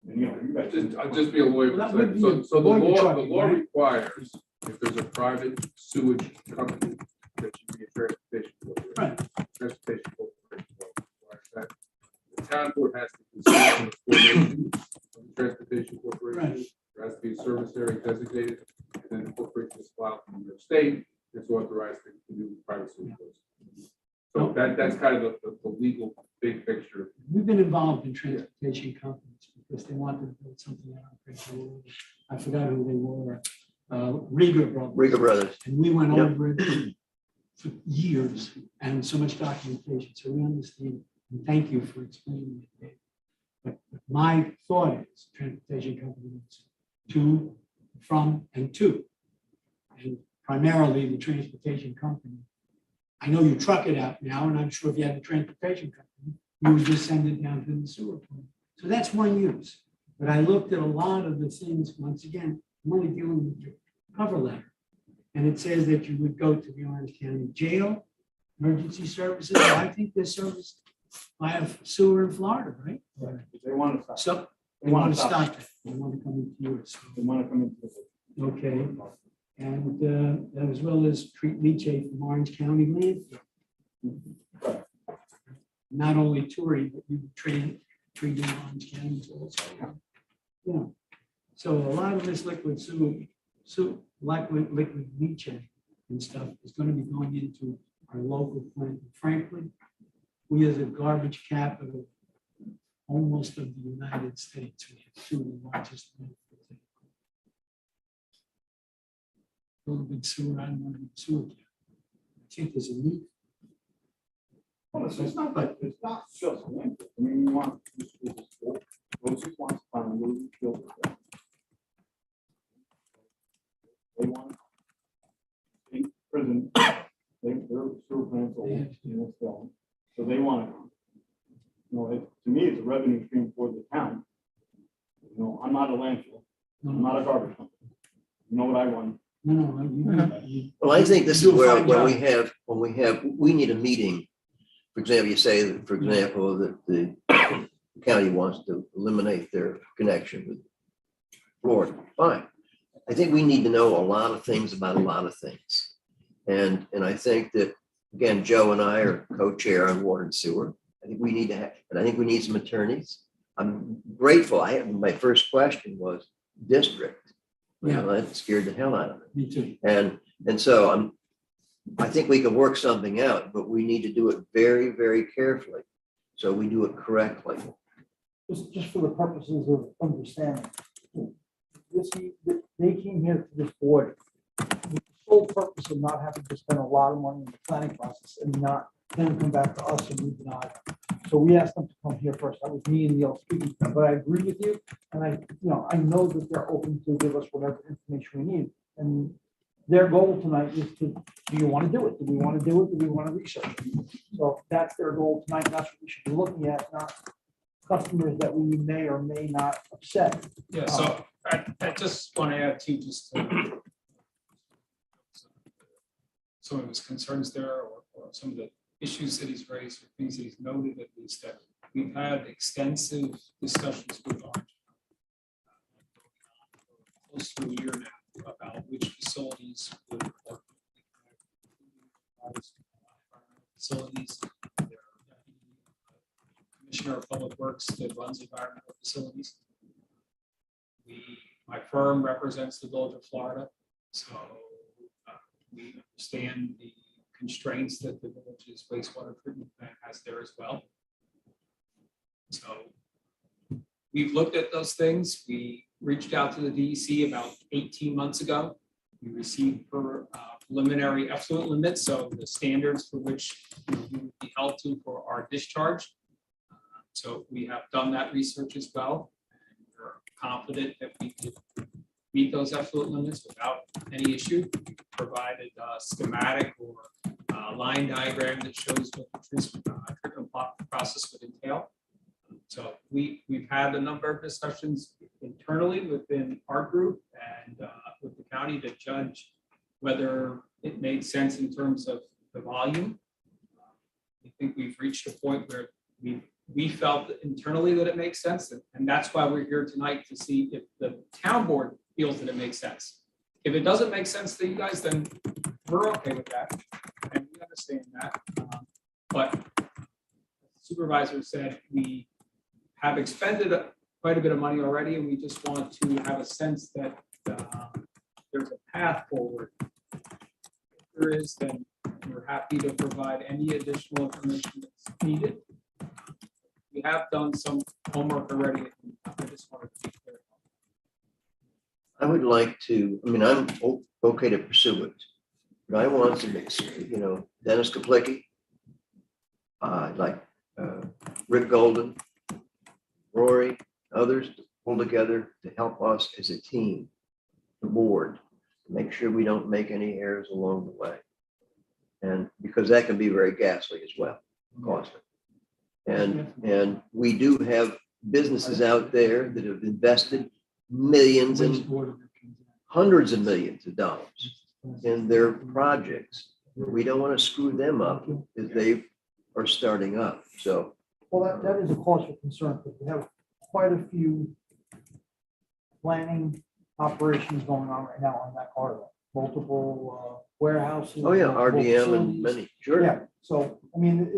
And, you guys. I'll just be a lawyer Well, for that a would be second. So the avoid the law, the trucking, law right? requires, if there's a private sewage company, that you be a transportation corporation. Right. Transportation corporation law requires that. The town board has to consider the formation of the transportation corporation. Right. There has to be a service area designated, and then the corporation is filed from New York State. It's authorized to do private sewage. So that's kind of the legal big picture. We've been involved in transportation companies because they wanted to build something out. I forgot who they were, Riga Brothers. Riga Brothers. And we went Yep. over it for years and so much documentation. So we understand. And thank you for explaining it, Dave. But my thought is transportation companies to, from, and to. And primarily the transportation company. I know you truck it out now, and I'm sure if you had a transportation company, you would just send it down to the sewer plant. So that's one use. But I looked at a lot of the things, once again, I'm only dealing with your cover letter. And it says that you would go to the Orange County Jail, emergency services. I think they're serviced by a sewer in Florida, right? They want to stop. So they want to stop that. They want to come into yours. They want to come into the. Okay. And as well as treat leachate from Orange County landfill. Not only Tory, but you treat in Orange County also. Yeah. So a lot of this liquid liquid leachate and stuff is going to be going into our local plant in Franklin. We are the garbage capital almost of the United States. We have two of the largest landfills. A little bit sewer, I don't know, sewer. I think there's a need. Well, it's not like, it's not just landfill. I mean, you want, those who want to find a little field. They want. In prison, they're sewer plants, so they want to. To me, it's a revenue stream for the town. I'm not a landfill, I'm not a garbage company. You know what I want? Well, I think this is where, when we need a meeting. For example, you say that, for example, that the county wants to eliminate their connection with Florida. Fine. I think we need to know a lot of things about a lot of things. And I think that, again, Joe and I are co-chair on water and sewer. I think we need to have, and I think we need some attorneys. I'm grateful. My first question was district. Yeah. That scared the hell out of me. Me too. And so I think we can work something out, but we need to do it very, very carefully. So we do it correctly. Just for the purposes of understanding. They came here to this board with the sole purpose of not having to spend a lot of money in the planning process and not then come back to us and we deny them. So we asked them to come here first. That was me and Neil speaking to them, but I agree with you. And I know that they're open to give us whatever information we need. And their goal tonight is to, do you want to do it? Do we want to do it? Do we want to research it? So if that's their goal tonight, that's what we should be looking at, not customers that we may or may not upset. Yeah, so I just want to add to just some of his concerns there, or some of the issues that he's raised, or things that he's noted at least, that we've had extensive discussions with Orange close to a year now about which facilities would work. Facilities, their Commissioner of Public Works that runs environmental facilities. My firm represents the village of Florida, so we understand the constraints that the village's wastewater treatment plant has there as well. So we've looked at those things. We reached out to the DEC about 18 months ago. We received preliminary effluent limits, so the standards for which we would be held to for our discharge. So we have done that research as well. And we're confident that we could meet those effluent limits without any issue. We provided a schematic or line diagram that shows what the treatment process would entail. So we've had a number of discussions internally within our group and with the county to judge whether it made sense in terms of the volume. I think we've reached a point where we felt internally that it makes sense, and that's why we're here tonight, to see if the town board feels that it makes sense. If it doesn't make sense to you guys, then we're okay with that, and we understand that. But the supervisor said we have expended quite a bit of money already, and we just want to have a sense that there's a path forward. If there is, then we're happy to provide any additional information that's needed. We have done some homework already. I just wanted to be clear. I would like to, I mean, I'm okay to pursue it, but I want some, Dennis Kaplicki, like Rick Golden, Rory, others to pull together to help us as a team, the board, to make sure we don't make any errors along the way. And because that can be very ghastly as well, costly. And we do have businesses out there that have invested millions and hundreds of millions of dollars in their projects. We don't want to screw them up as they are starting up. So, Well, that is a cause for concern, because we have quite a few planning operations going on right now on that corridor. Multiple warehouses. oh yeah, multiple RDM and facilities. many, sure. Yeah, so, I mean,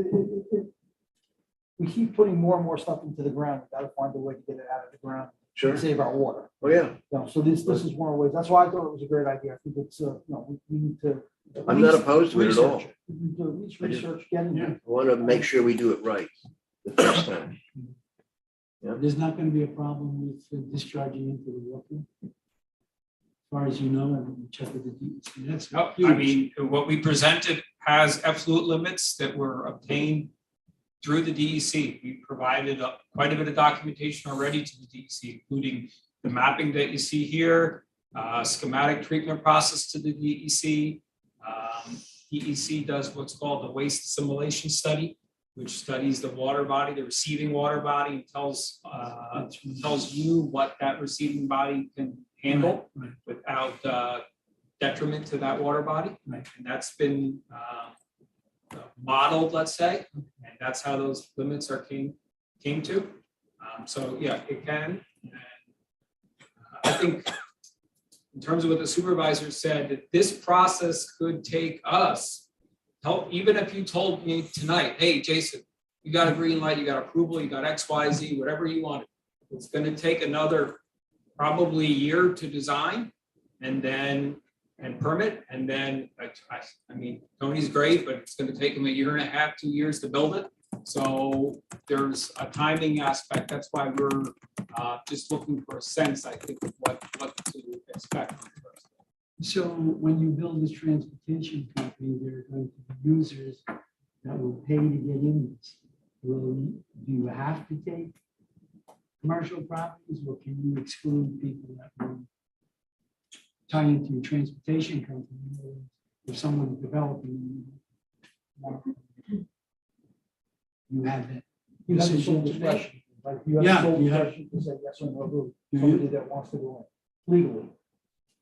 we keep putting more and more stuff into the ground. We gotta find a way to get it out of the ground Sure. and save our water. Oh yeah. So this is one of the ways. That's why I thought it was a great idea. I think it's, we need to. at I'm not least opposed to it at all. research We need to at least I just- research getting Yeah. it. I want to make sure we do it right the first time. There's not going to be a problem with discharging into the water. As far as you know, and check with the DEC. That's No, I huge. mean, what we presented has effluent limits that were obtained through the DEC. We provided quite a bit of documentation already to the DEC, including the mapping that you see here, schematic treatment process to the DEC. DEC does what's called the waste assimilation study, which studies the water body, the receiving water body, and tells you what that receiving body can handle Right. without detriment to that water body. Right. And that's been modeled, let's say, and that's how those limits are came to. So yeah, it can. And I think in terms of what the supervisor said, that this process could take us, even if you told me tonight, hey, Jason, you got a green light, you got approval, you got X, Y, Z, whatever you want. It's going to take another probably year to design, and then and permit, and then, I mean, Tony's great, but it's gonna take him 1.5 2 years to build it. So there's a timing aspect, that's why we're just looking for a sense, I think, of what to expect. So when you build this transportation company, there are going to be users that will pay to get in this. Do you have to take commercial properties, or can you exclude people that will tie into a transportation company? Or if someone's developing, you have that. You have the sole decision to make. discretion, like you have Yeah, the sole you have- discretion to say yes or no to you- somebody that wants to go in legally.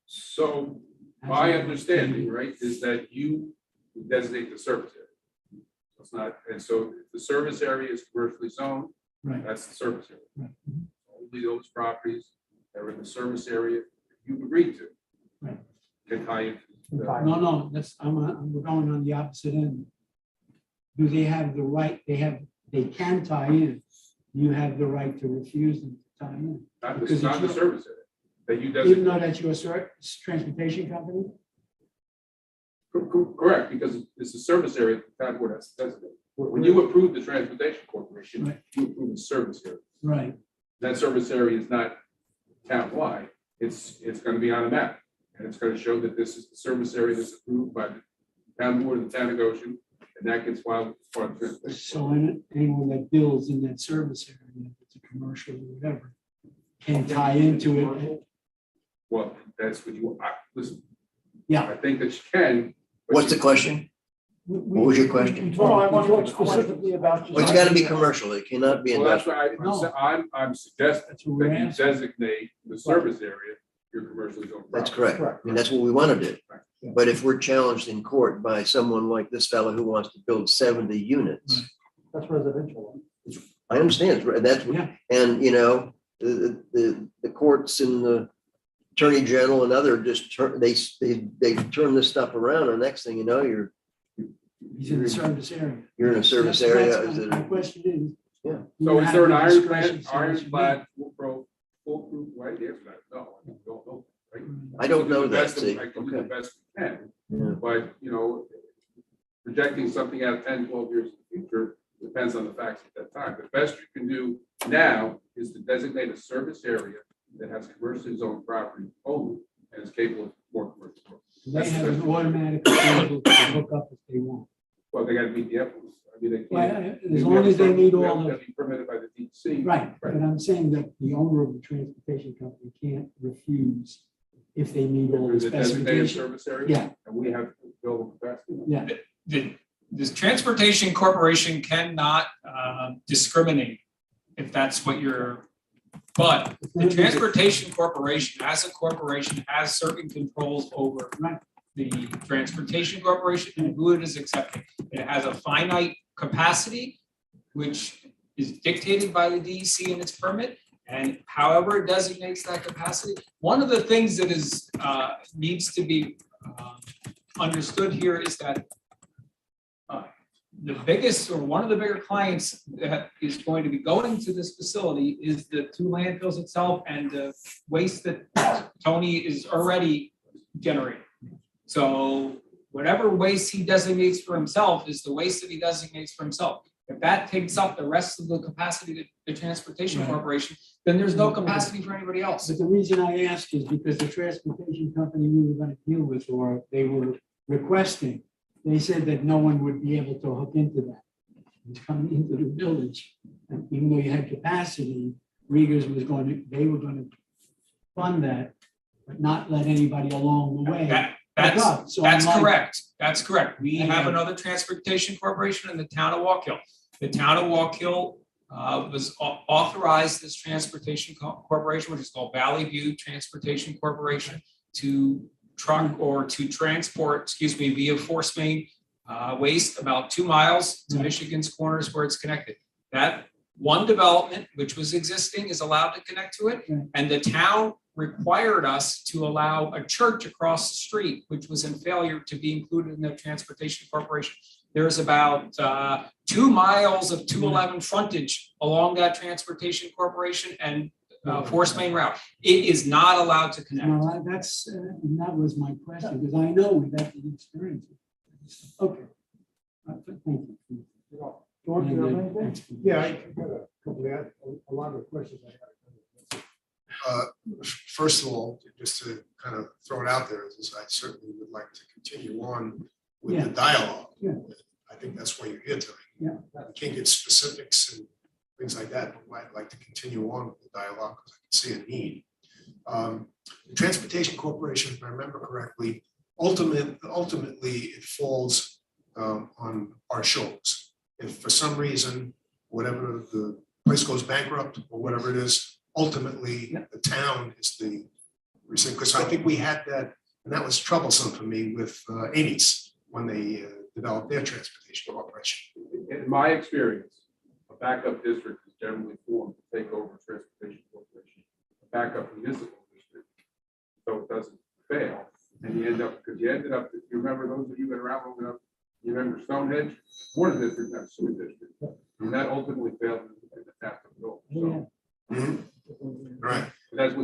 So my understanding, right, is that you designate the service area. It's not, and so if the service area is commercially zoned, Right. that's the service area. Right. Only those properties that are in the service area you've agreed to. Right. Can tie into. the- No, we're going on the opposite end. Do they have the right, they can tie in, you have the right to refuse them to tie in? Not the, Because not it's the your- service area, that you Even though designate. that's your transportation company? Correct, because it's a service area, the town board has to designate. When you approve the transportation corporation, Right. you approve the service area. Right, That service area is not townwide, it's gonna be on a map. And it's gonna show that this is the service area that's approved by the town board of the town of Goshen, and that gets filed as part of the transportation. so anyone that builds in that service area, if it's a commercial or whatever, can tie into it. Well, that's what you, listen. Yeah. I think that you can. but What's the you- question? What was your question? No, I want to talk specifically about. just- Well, it's gotta be commercial. It cannot be Well, that's industrial. why I'm suggesting That's what we're that you asking. designate the service area your commercially zoned property. That's correct. Correct. I mean, that's what we want to do. Yeah. But if we're challenged in court by someone like this fellow who wants to build 70 units, That's residential. I understand, that's, Yeah. and you know, the courts and the attorney general and other just turn, they turn this stuff around, and next thing you know, He's in the service area. you're in a service That's- area. that's Is My it? question is. Yeah. do you So is have there an the discretion to say yes or no? ironclad, foolproof way? The answer to that is no, I don't know, right? I don't know the that, best see, I can do the okay. best we can, Yeah. but, you know, projecting something out 10, 12 years in the future depends on the facts at that time. The best you can do now is to designate a service area that has commercially zoned property only and is capable of more commercial growth. They have an automatic approval to hook up if they want. Well, they gotta meet the efforts. I mean, they Well, can't. as long as they meet we have all to the, be permitted by the DEC. right, but I'm saying that the owner of the transportation company can't refuse if they meet all the There's a designated specifications. service area. Yeah, And we have available capacity. yeah, This transportation corporation cannot discriminate if that's what you're, but the transportation corporation, as a corporation, has certain controls over Right. the transportation corporation and who it is accepting. It has a finite capacity, which is dictated by the DEC in its permit. And however it designates that capacity, one of the things that is, needs to be understood here is that the biggest, or one of the bigger clients that is going to be going to this facility is the 2 landfills itself and the waste that Tony is already generating. So whatever waste he designates for himself is the waste that he designates for himself. If that takes up the rest of the capacity of the transportation Right. corporation, then there's no capacity for anybody else. but the reason I ask is because the transportation company we were gonna deal with, or they were requesting, they said that no one would be able to hook into that. It's coming into the village, and even though you had capacity, Riga's was going to, they were gonna fund that, but not let anybody along the way. hook up. So I'm That's like, correct. That's correct. We have Okay. another transportation corporation in the town of Walk Hill. The town of Walk Hill was authorized this transportation corporation, which is called Valley View Transportation Corporation, to truck or to transport, via force main waste about 2 miles to Right. Michigan's corners where it's connected. That one development, which was existing, is allowed to connect to it. Right. And the town required us to allow a church across the street, which was in failure to be included in the transportation corporation. There's about 2 miles of 211 frontage along that transportation corporation, and force main route. It is not allowed to connect. No, that's, and that was my question, because I know we've had the experience. Okay. Thank you. George, you have anything? Yeah, I got a couple of, a lot of the questions I had. First of all, just to kind of throw it out there, is I certainly would like to continue on with the dialogue. Yeah. I think that's why you're here tonight. Yeah. We can't get specifics and things like that, but I'd like to continue on with the dialogue because I can see a need. The Transportation Corporation, if I remember correctly, ultimately it falls on our shoulders. If for some reason, whatever the place goes bankrupt or whatever it is, ultimately the town is the recipient. Because I think we had that, and that was troublesome for me with Amy's when they developed their transportation corporation. In my experience, a backup district is generally formed to take over a transportation corporation, a backup municipal district, so it doesn't fail. And you end up, because you ended up, if you remember, those of you that are around long enough, you remember Stonehenge, water district, not sewer district. And that ultimately failed in the tax of bill. So Right. that's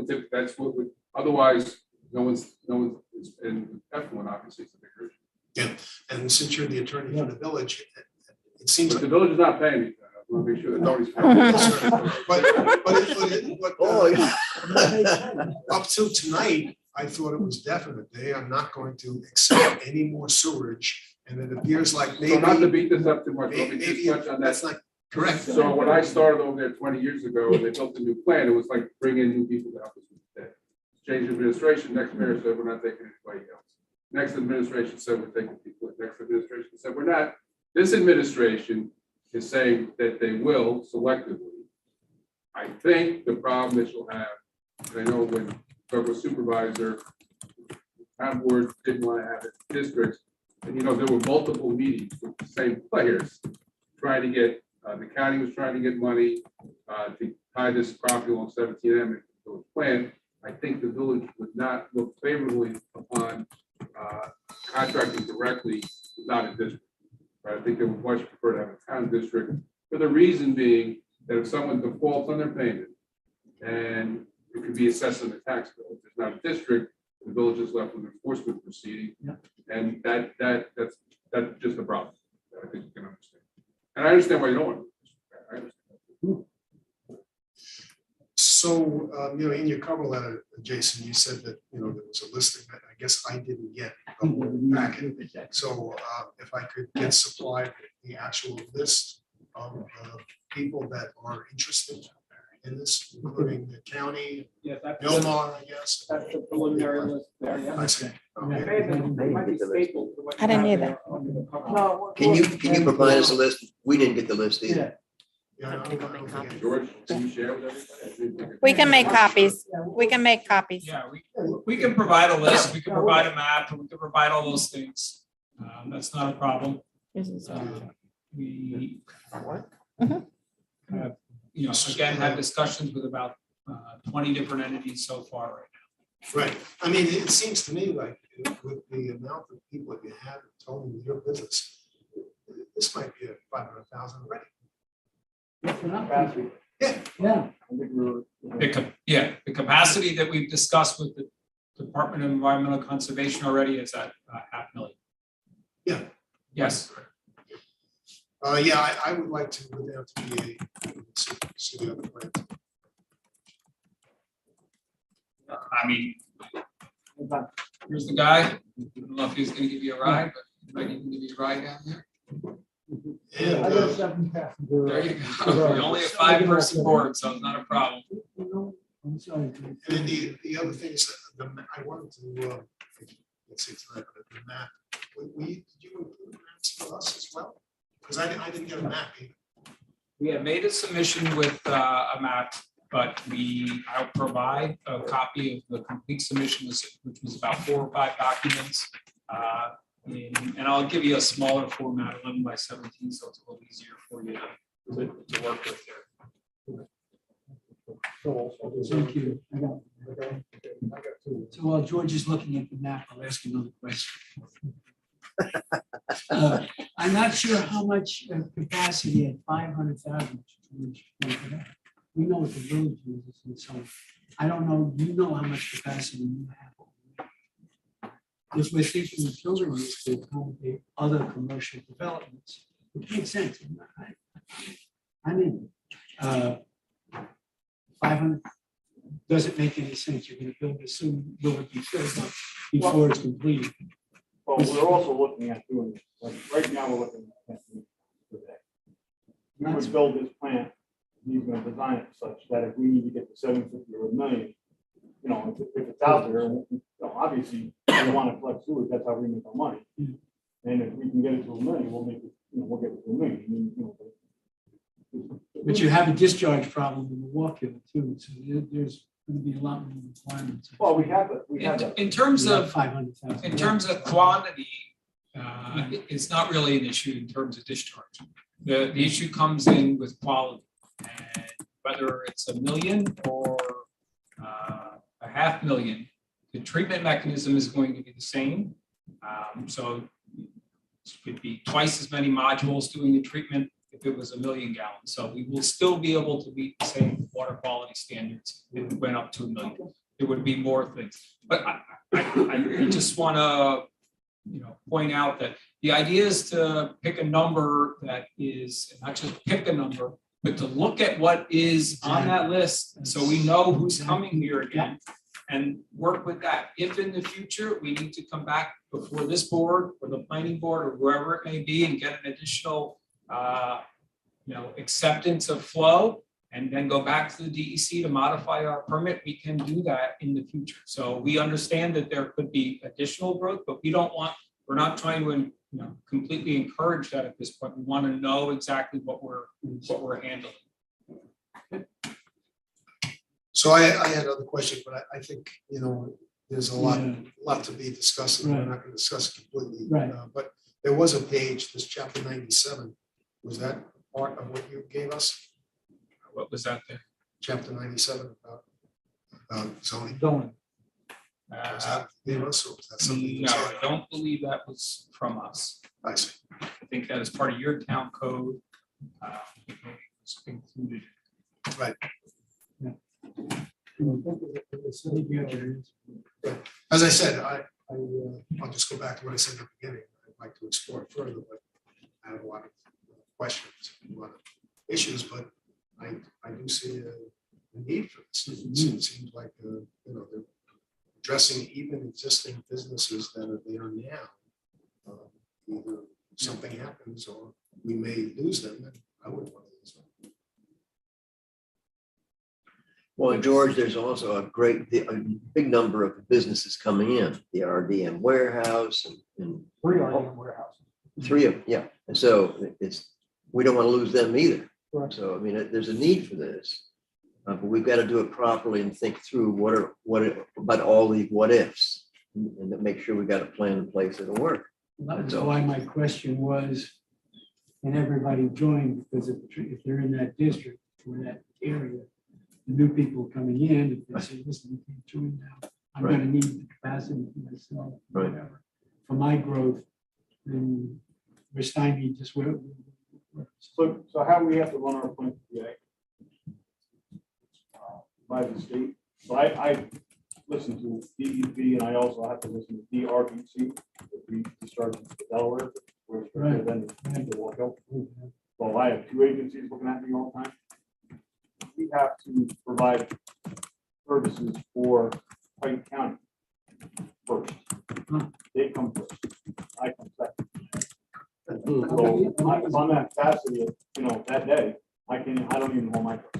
what would, otherwise, no one's, and F1 obviously is a bigger issue. And since you're the attorney for the village, it seems But like. the village is not paying me. I want to make sure that nobody's. Up till tonight, I thought it was definite. They are not going to accept any more sewerage. And it appears like maybe. So not to beat this up too much, let me Maybe just touch on that. that's not correct. So when I started over there 20 years ago, and they built a new plant, it was like bring in new people to help us with that. Change administration, next mayor said, we're not taking anybody else. Next administration said, we're taking people. Next administration said, we're not. This administration is saying that they will selectively. I think the problem that you'll have, and I know when federal supervisor, town board didn't want to have it districts, and there were multiple meetings with the same players trying to get, the county was trying to get money to tie this property along 17M into the plan. I think the village would not look favorably upon contracting directly without a district. Right? I think they would much prefer to have a town district, for the reason being that if someone defaults on their payment and it could be assessed on the tax bill, if there's not a district, the village is left with an enforcement proceeding. And that's just a problem that I think you can understand. And I understand why you don't want to. I understand. So, in your cover letter, Jason, you said that, there was a listing that I guess I didn't get the whole packet. So if I could get supplied the actual list of people that are interested in this, including the county, Yeah, that's, Milmar, I guess. that's the preliminary list there, yeah. I see. Okay. I didn't either. Can you provide us a list? We didn't get the list either. Yeah, I don't think George, can you share with everybody? We can make copies. We can make copies. Yeah, we can provide a list, we can provide a map, and we can provide all those things. That's not a problem. We have, again, had discussions with about 20 different entities so far right now. Right. I mean, it seems to me like with the amount of people that you have telling your business, this might be a 500,000 already. Yeah. Yeah. The capacity that we've discussed with the Department of Environmental Conservation already is at 500,000. Yeah. Yes. Yeah, I would like to go down to VA and see the other plan. I mean, here's the guy. I don't know if he's gonna give you a ride, but he might even give you a ride down there. And, I got 7 passenger. There you go. We only have 5-person board, so it's not a problem. I'm sorry. and then the other thing is that I wanted to, let's see tonight, but the map, did you include maps for us as well? Because I didn't get a map either. We have made a submission with a map, but I'll provide a copy of the complete submission, which was about 4 or 5 documents. And I'll give you a smaller format, 11 by 17, so it's a little easier for you to work with there. Thank you. I got two. So while George is looking at the map, I'll ask another question. I'm not sure how much capacity at 500,000. we know what the village uses, and so I don't know, you know how much capacity you have. If we're thinking of building this to accommodate other commercial developments, it makes sense. I mean, 500, doesn't make any sense. You're gonna build it soon, will it be filled up before it's completed? But we're also looking at doing, this. Like, right now, we're looking at today. We would build this plant, he's gonna design it such that if we need to get to 750 or 1 million, you know, if it's out there, you know, obviously, we want to collect sewage, that's how we make our money. And if we can get it to 1 million, we'll make it, you know, we'll get it to 1 million. I mean, you know, But you have a discharge problem in the Walkill too, so there's gonna be a lot more requirements. Well, we have that. In terms of 500,000. In terms of quantity, it's not really an issue in terms of discharge. The issue comes in with quality. And whether it's 1 million or 500,000, the treatment mechanism is going to be the same. So it could be twice as many modules doing the treatment if it was 1 million gallons. So we will still be able to meet the same water quality standards if it went up to 1 million. There would be more things. But I just want to, you know, point out that the idea is to pick a number that is not just pick a number, but to look at what is on that list so we know who's coming here again and work with that. If in the future we need to come back before this board or the planning board or whoever it may be and get an additional you know, acceptance of flow and then go back to the DEC to modify our permit, we can do that in the future. So we understand that there could be additional growth, but we're not trying to, you know, completely encourage that at this point. We want to know exactly what we're handling. So I had another question, but I think, you know, there's a lot to be discussed, and we're not going to discuss it completely. Right. But there was a page, this chapter 97, was that part of what you gave us? What was that there? Chapter 97 about zoning? Going. Was that gave us, or was that something? you No, said? I don't believe that was from us. I see. I think that is part of your town code. It was included. Right. Yeah. As I said, I'll just go back to what I said at the beginning. I'd like to explore it further, but I have a lot of questions, a lot of issues, but I do see a need for this. It seems like, you know, they're addressing even existing businesses that are there now. Either something happens or we may lose them, and I wouldn't want to lose them. Well, George, there's also a big number of businesses coming in, the RDM warehouse and 3 RDM warehouses. 3 of, yeah. And so we don't want to lose them either. Right. So, I mean, there's a need for this, but we've got to do it properly and think through about all the what ifs and to make sure we got a plan in place that'll work. That was why my question was, can everybody join? Because if they're in that district or that area, the new people coming in, if they say, listen, you can't join now, I'm Right. gonna need the capacity for myself, Right. whatever, for my growth, then we're stymied just where. So how we have to run our plant today? By the state. So I listen to DEP and I also have to listen to DRBC, if we discharge into Delaware, where it's Right. then the walk out. So I have 2 agencies looking at me all the time. We have to provide services for Pike County first. They come first. I come second. So if I'm at capacity, you know, that day, I don't even hold my truck.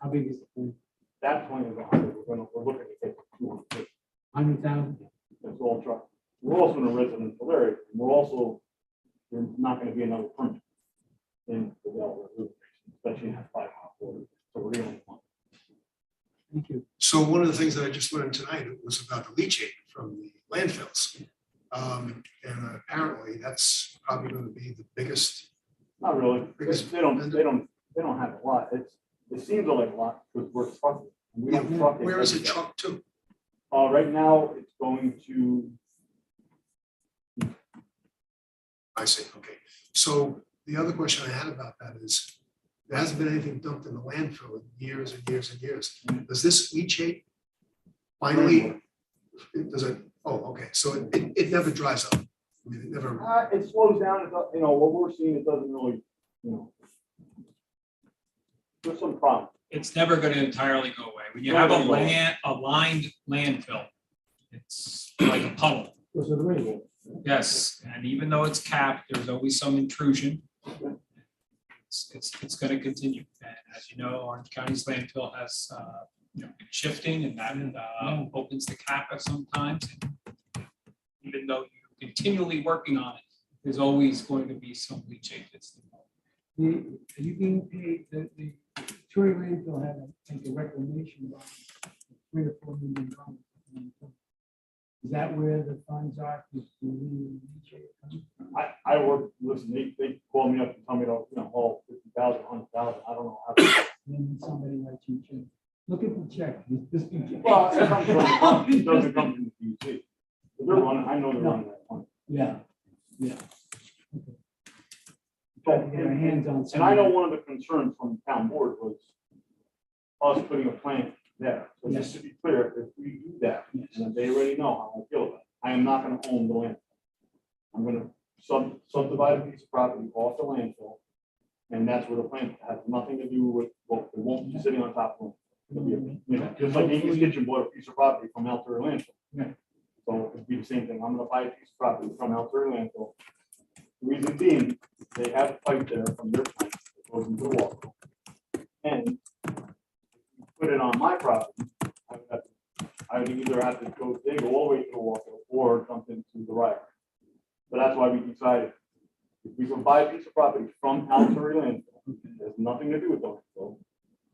How big is the plan? That point is 100. We're looking to take 200. 100,000? That's all truck. We're also in a residential area. There's not going to be another permit in the Delaware, especially in that 5 mile border. So we're going to want. Thank you. So one of the things that I just learned tonight was about the leachate from the landfills. And apparently that's probably going to be the biggest. Not really. Because- They don't have a lot. It seems like a lot because we're trucking. We don't truck. Where is it every day. trucked to? Right now, it's going to. I see, okay. So the other question I had about that is, there hasn't been anything dumped in the landfill in years and years and years. Does this leachate finally, does it, oh, okay, so it never dries up. I mean, it never, It slows down, you know, what we're seeing, it doesn't really, you know. There's some problem. It's never gonna entirely go away. When you have a lined landfill, it's like a puddle. Was it rainbow? Yes, and even though it's capped, there's always some intrusion. It's gonna continue. And as you know, Orange County's landfill has, been shifting and that opens the cap at sometimes. Even though you're continually working on it, there's always going to be some leachate that's involved. Are you being paid, the Troy landfill had a reclamation of $3 or $4 million. Is that where the funds are? I work, listen, they call me up and tell me to, you know, haul 50,000, 100,000, I don't know how. Then somebody like you, Jim, look at the check. Well, it comes from, it doesn't come from the DEC. They're running, I know they're running that one. Yeah, yeah. Try to get our hands on some. And I know one of the concerns from the town board was us putting a plant there. So just to be clear, if we do that, and they already know how I feel about it, I am not gonna own the land. I'm gonna subdivide a piece of property off the landfill. And that's where the plant has nothing to do with, well, it won't be sitting on top of it. It'll be, you know, just like Amy's Kitchen bought a piece of property from Alter Landfill. Yeah. So it'd be the same thing. I'm gonna buy a piece of property from Alter Landfill. Reason being, they have a pipe there from their plant that goes into the water. And put it on my property, I would either have to go dig all the way to the water or dump into the right. So that's why we decided, if we can buy a piece of property from Alter Landfill, it has nothing to do with the landfill.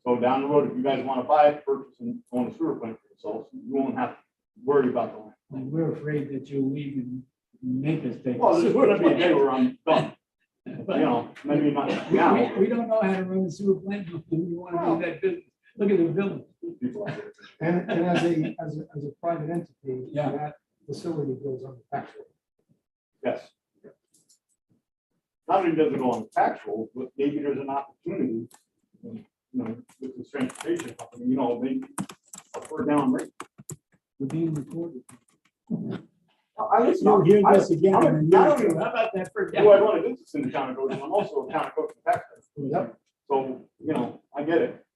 So down the road, if you guys want to buy it, purchase and own a sewer plant for yourselves, you won't have to worry about the land. And we're afraid that you'll leave and make us take. Well, there's gonna be a day where I'm done, you But know, maybe not now. we don't know how to run a sewer plant, but we want to do that business. Look at the building. People out there. And as a private entity, Yeah. that facility goes on the tax roll. Yes. Not only does it go on the tax roll, but maybe there's an opportunity, you know, with this transportation company, you know, maybe up or down rate. We're being recorded. I listen, You'll hear this I'm again. a- in a not year. only How about that for? do I run a business in the town of Goshen, I'm also a town of Goshen taxpayer. Yep. So, you know, I get it.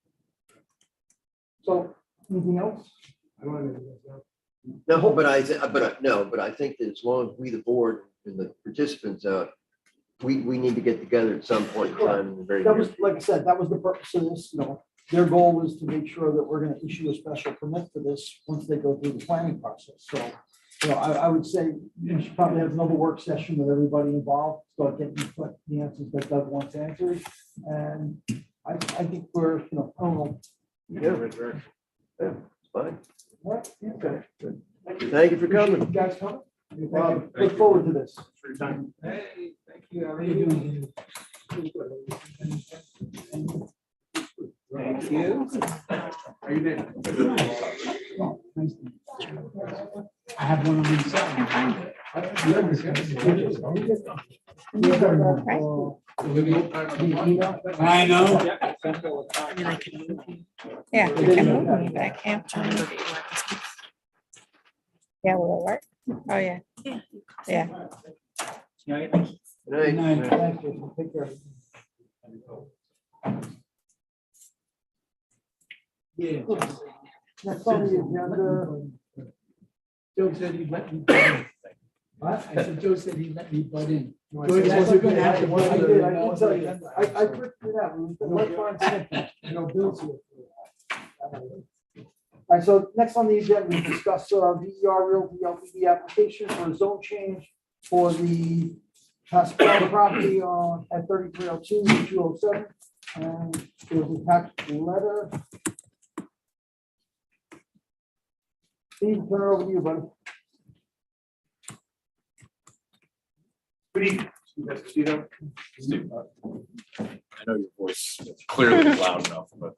So, anything else? I don't have anything else. No, but I think that as long as we, the board and the participants out, we need to get together at some point in time in the very That near was, like I said, that was the purpose of this, you know, their goal was to make sure that we're gonna issue a special permit for this once they go through the planning process, so. You know, I would say we should probably have another work session with everybody involved, start getting the answers that Doug wants answered. And I think we're, you know, I don't know. Yeah, it's fine. What? Okay. Thank you for coming. You guys coming? Look forward to this. For your time. Hey, thank you. How are you doing? Thank you. How you doing? Nice to meet you. I have one on the side. I know. Yeah, I can move me, but I can't find it. Yeah, will it work? Oh, yeah. Yeah. Good Good night. night. Thanks, Jason. Take care. Yeah. Next on the agenda. Joe said he'd let me butt in. What? I said, Joe said he'd let me butt in. No, Joe wasn't gonna have to I work. did, I did tell you. I printed it out. It was the electronic signature. No, Bill's here. All right, so next on the agenda, we discuss VER Realty LTD application for a zone change for the Pascal property on at 3302 and 207. And there was attached letter. Steve, turn it over to you, buddy. Good evening. Mr. Steve. Steve, I know your voice is clearly loud enough, but.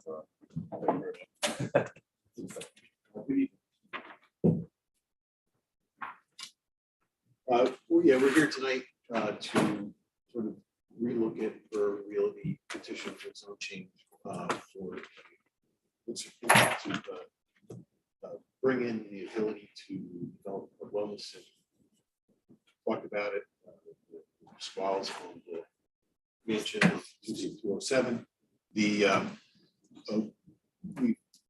Well, yeah, we're here tonight to sort of relook at or really petition for some change for what's to bring in the ability to develop a wellness center. Talked about it, squalls on the mansion of 207. We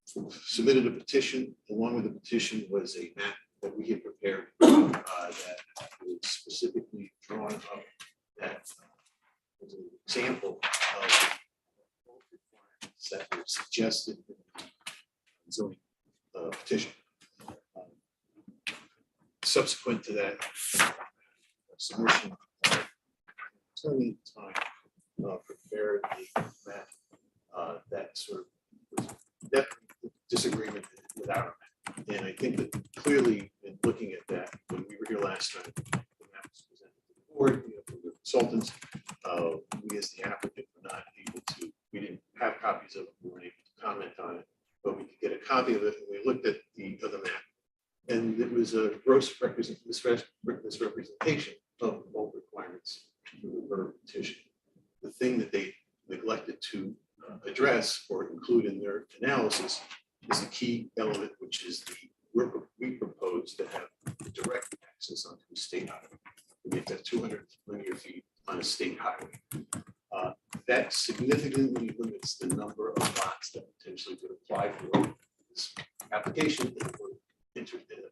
submitted a petition. Along with the petition was a map that we had prepared that was specifically drawn up that was an example of requirements that were suggested in the zoning petition. Subsequent to that submission, attorney at the time prepared a map that sort of was definitely disagreement with our map. And I think that clearly in looking at that, when we were here last time, the map was presented to the board, from the consultants. We as the applicant were not able to, we didn't have copies of it, we weren't able to comment on it, but we could get a copy of it, and we looked at the other map. And it was a gross misrepresentation of the bulk requirements for the verb petition. The thing that they neglected to address or include in their analysis is a key element, which is we propose to have direct access onto a state highway. We get that 200 linear feet on a state highway. That significantly limits the number of lots that potentially could apply for this application that were integrated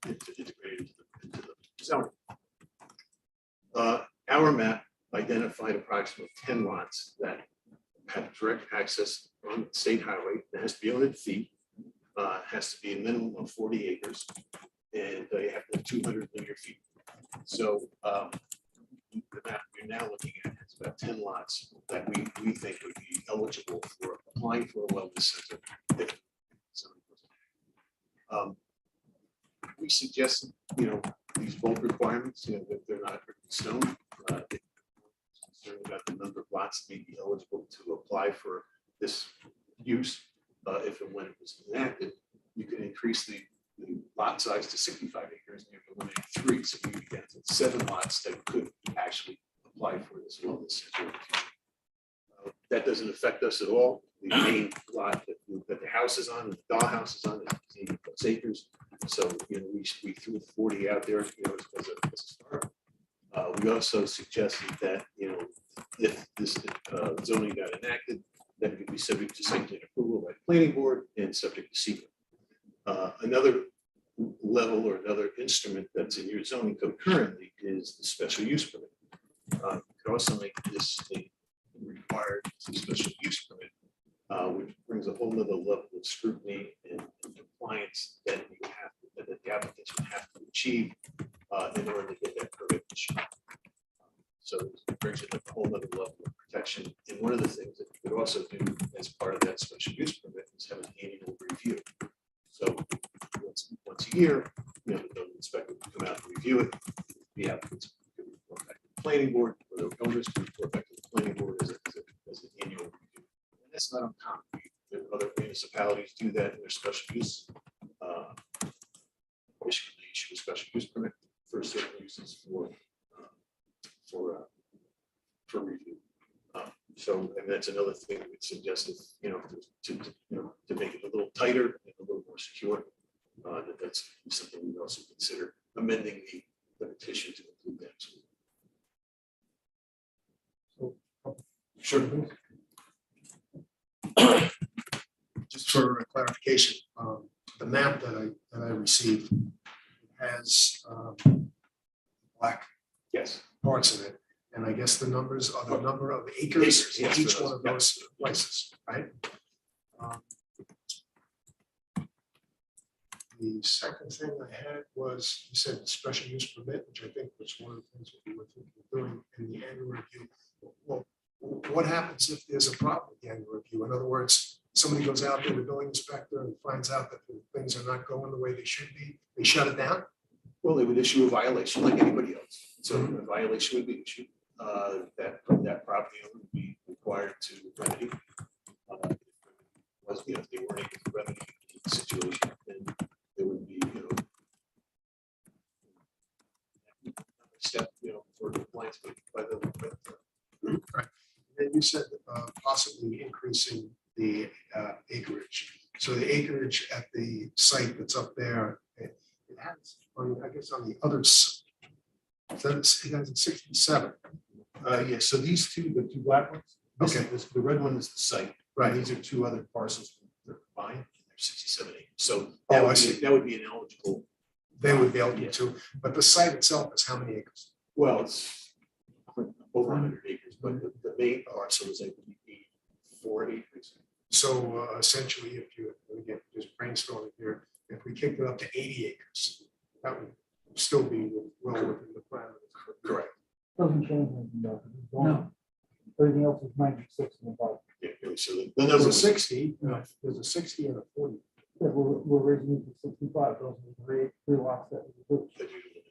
into the zone. Our map identified approximately 10 lots that have direct access on the state highway. It has to be on its feet, has to be a minimum of 40 acres, and you have to have 200 linear feet. So the map we're now looking at has about 10 lots that we think would be eligible for applying for a wellness center. If we suggested, these bulk requirements, that they're not written in stone. Concerned about the number of lots that may be eligible to apply for this use. If and when it was enacted, you could increase the lot size to 65 acres, and you could eliminate 3, so you get to 7 lots that could actually apply for this wellness center. That doesn't affect us at all. The main lot that the house is on, the dollhouse is on, is 80+ acres. So we threw 40 out there, as a start. We also suggested that if this zoning got enacted, that it could be subject to site plan approval by the planning board and subject to secret. Another level or another instrument that's in your zoning code currently is the special use permit. You could also make this a required special use permit, which brings a whole nother level of scrutiny and compliance that the applicants would have to achieve in order to get that permit issued. So it brings it like a whole other level of protection. And one of the things that you could also do as part of that special use permit is have an annual review. So once a year, the building inspector would come out and review it. The applicants could report back to the planning board, or the owners could report back to the planning board as an annual review. And that's not uncommon. Other municipalities do that in their special use. Michigan, they issue a special use permit for certain uses for review. And that's another thing we suggested, to make it a little tighter and a little more secure. That's something we also consider amending the petition to include that. Sure. Just for clarification, the map that I received has black parts in it, and I guess the numbers are the number of acres in each one of those places, right? The second thing I had was, you said special use permit, which I think was one of the things that we were thinking of doing in the annual review. Well, what happens if there's a problem with the annual review? In other words, somebody goes out there, the building inspector, and finds out that the things are not going the way they should be, they shut it down? Well, they would issue a violation like anybody else. So a violation would be issued. That property owner would be required to remedy. If they weren't able to remedy the situation, then there would be, a step, for compliance by the. Right. And then you said possibly increasing the acreage. So the acreage at the site that's up there, it has, I guess on the other side, it has a 67. Yeah, so these two, the two black ones, Okay. the red one is the site. Right. These are two other parcels they're combined, and they're 67 acres. So Oh, I see. that would be an eligible, They would be able Yeah. to, but the site itself is how many acres? well, it's over 100 acres, but the main parcel is able to be 4 acres. So essentially, if you, again, just brainstorming here, if we kicked it up to 80 acres, that would still be well within the parameters. Correct. Doesn't change anything, though. No. Everything else is 96 and above. Yeah, really, so the There's number a was 60, there's a 60 and a 40. Yeah, we're raising it to 65, those are the three lots that we do.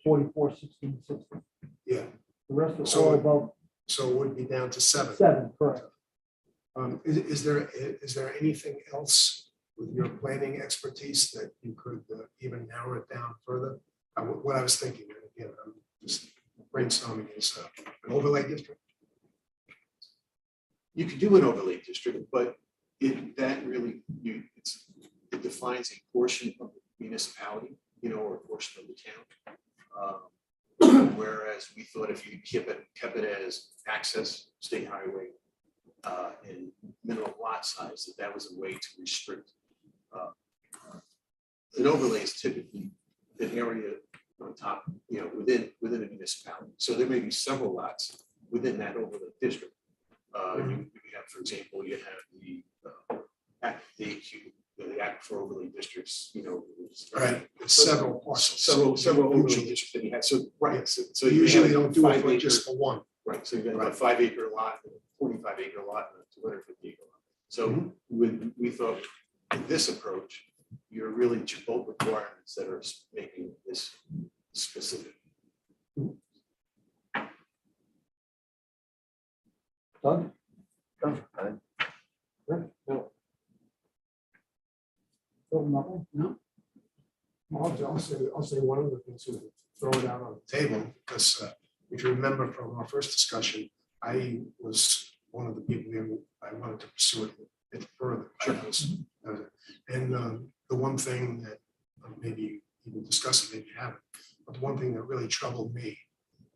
44, 16, 60. Yeah, The rest are So- all above so it would be down to 7. 7, correct. Is there anything else with your planning expertise that you could even narrow it down further? What I was thinking, and again, I'm just brainstorming is an overlay district. You could do an overlay district, but it defines a portion of the municipality, or a portion of the town. Whereas we thought if you kept it as access, state highway, and minimum lot size, that was a way to restrict. An overlay is typically an area on top, within a municipality. So there may be several lots within that overlay district. You have, for example, you have the aquifer overlay districts, Right, it's several parcels. several overlay Usually- districts that you have. So, right, so So you usually have don't do it 5 for acre, just for one. right, so you got a Right. 5 acre lot, and a 45 acre lot, and a 250 acre lot. So we thought with this approach, you're really both requirements that are making this specific. Done? Okay. Still nothing? I'll say one of the things to throw it out on the table, because if you remember from our first discussion, I was one of the people who I wanted to pursue it a bit further. And the one thing that maybe even discuss it, maybe you haven't, but the one thing that really troubled me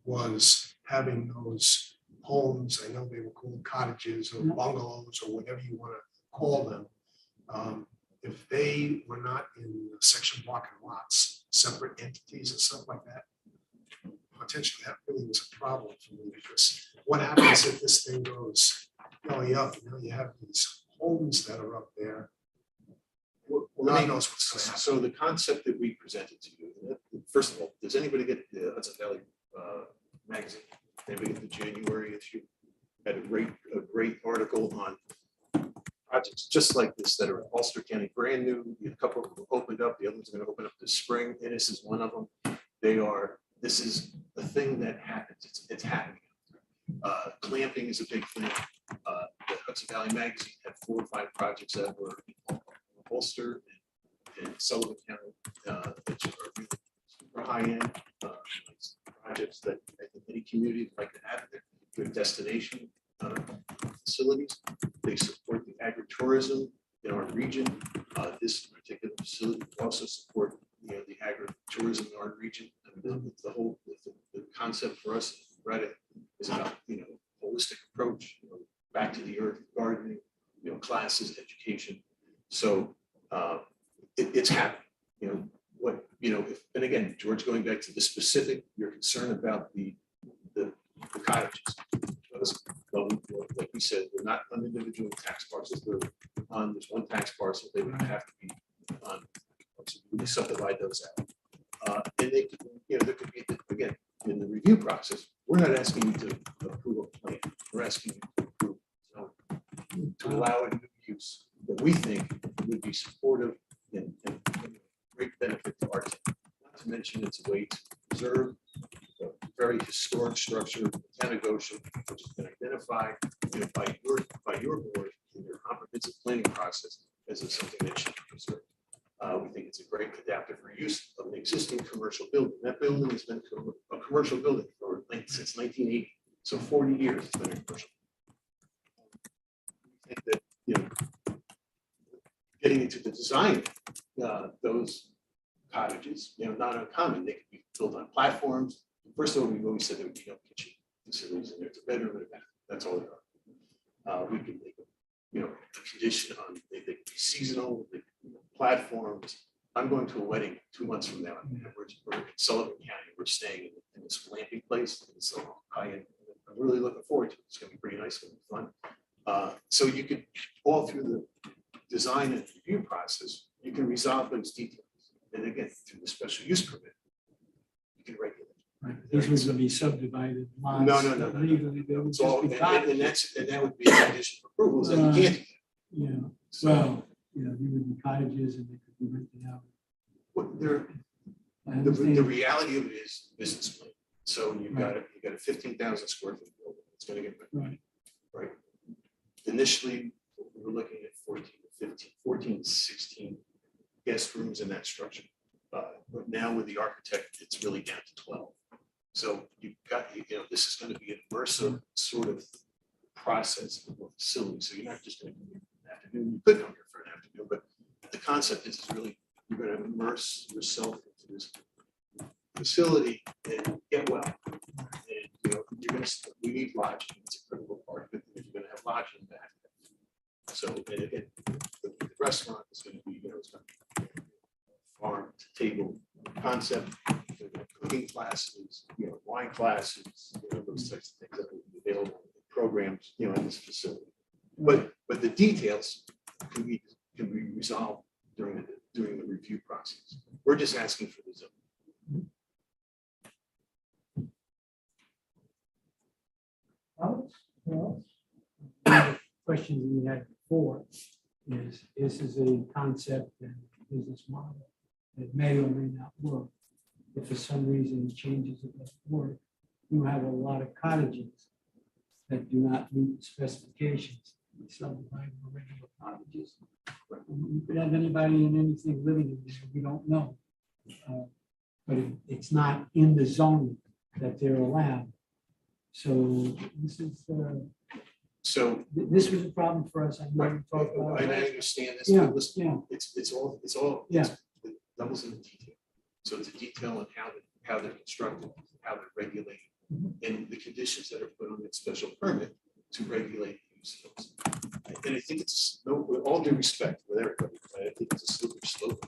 was having those homes, I know they were called cottages or bungalows or whatever you want to call them. If they were not in section block and lots, separate entities and stuff like that, potentially that really was a problem for me, because what happens if this thing goes belly up, you have these homes that are up there. God knows what's going to happen. So the concept that we presented to you, first of all, does anybody get the Hudson Valley magazine? Anybody get the January issue? Had a great article on projects just like this that are in Ulster County, brand new. A couple of them opened up, the other ones are going to open up this spring, and this is one of them. This is a thing that happens. It's happening. Clamping is a big thing. The Hudson Valley magazine had 4 or 5 projects that were in Ulster and Sullivan County, which are really super high-end projects that I think any community would like to have. They're good destination facilities. They support the agritourism in our region. This particular facility will also support the agritourism in our region. And the whole the concept for us is about holistic approach, back to the earth, gardening, classes, education. So it's happening. And again, George, going back to the specific, your concern about the cottages. Well, like we said, they're not on individual tax parcels. They're on this one tax parcel. They would have to be on. So we subdivide those out, and they, there could be again in the review process. We're not asking you to approve a plan. We're asking you to approve to allow a new use that we think would be supportive and great benefit to our town. Not to mention, it's a way to preserve a very historic structure, the town of Goshen, which has been identified by your board in your comprehensive planning process as something that should be preserved. We think it's a great adaptive reuse of an existing commercial building. That building has been a commercial building since 1980, so 40 years it's been a commercial. think that, you know, getting into the design, those cottages, you know, not uncommon, they could be built on platforms. First of all, we've always said there would be no kitchen facilities, and there's a bedroom and a bath, that's all there are. We could make, you know, a condition on, they could be seasonal, they could be platforms. I'm going to a wedding 2 months from now, and we're in Sullivan County, we're staying in this glamping place, and it's so high-end. I'm really looking forward to it, it's gonna be pretty nice, it's gonna be fun. So you could, all through the design and review process, you can resolve those details. And again, through the special use permit, you can regulate. Right, these were gonna be subdivided lots. No. Legally, they would It's all, just be and cottages. that would be a condition of approval, is that you can't do that. Yeah, So, well, you know, they would be cottages and they could be rented out. what I the understand. reality of it is business plan. So you've got a 15,000 square foot building, it's gonna get, Right, right? Initially, we were looking at 14 to 16 guest rooms in that structure. But now with the architect, it's really down to 12. So you've got, you know, this is gonna be an immersive sort of process of a facility. So you're not just gonna come here for an afternoon, you could come here for an afternoon, but the concept is really, you're gonna immerse yourself into this facility and get well. And, you know, we need lodging, it's a critical part, but you're gonna have lodging back. So, and again, the restaurant is gonna be, you know, it's gonna be farm to table concept, cooking classes, you know, wine classes, you know, those types of things that will be available in programs, you know, in this facility. But the details can be resolved during the review process. We're just asking for the zone. Alex? Alex? one of the questions we had before is, this is a concept and business model that may or may not work. If for some reason it changes, it doesn't work, you have a lot of cottages that do not meet the specifications. Subdivided regular cottages. You could have anybody and anything living in there, we don't know. But it's not in the zoning that they're allowed. So this is, So this was a problem for us. I know we talked about and I it. understand this, Yeah, but listen, yeah. it's all, Yeah. the devil's in the detail. So it's a detail on how they're constructed, how they're regulated, Mhm. and the conditions that are put on that special permit to regulate the use of those. And I think it's, no, with all due respect with everybody, I think it's a slippery slope.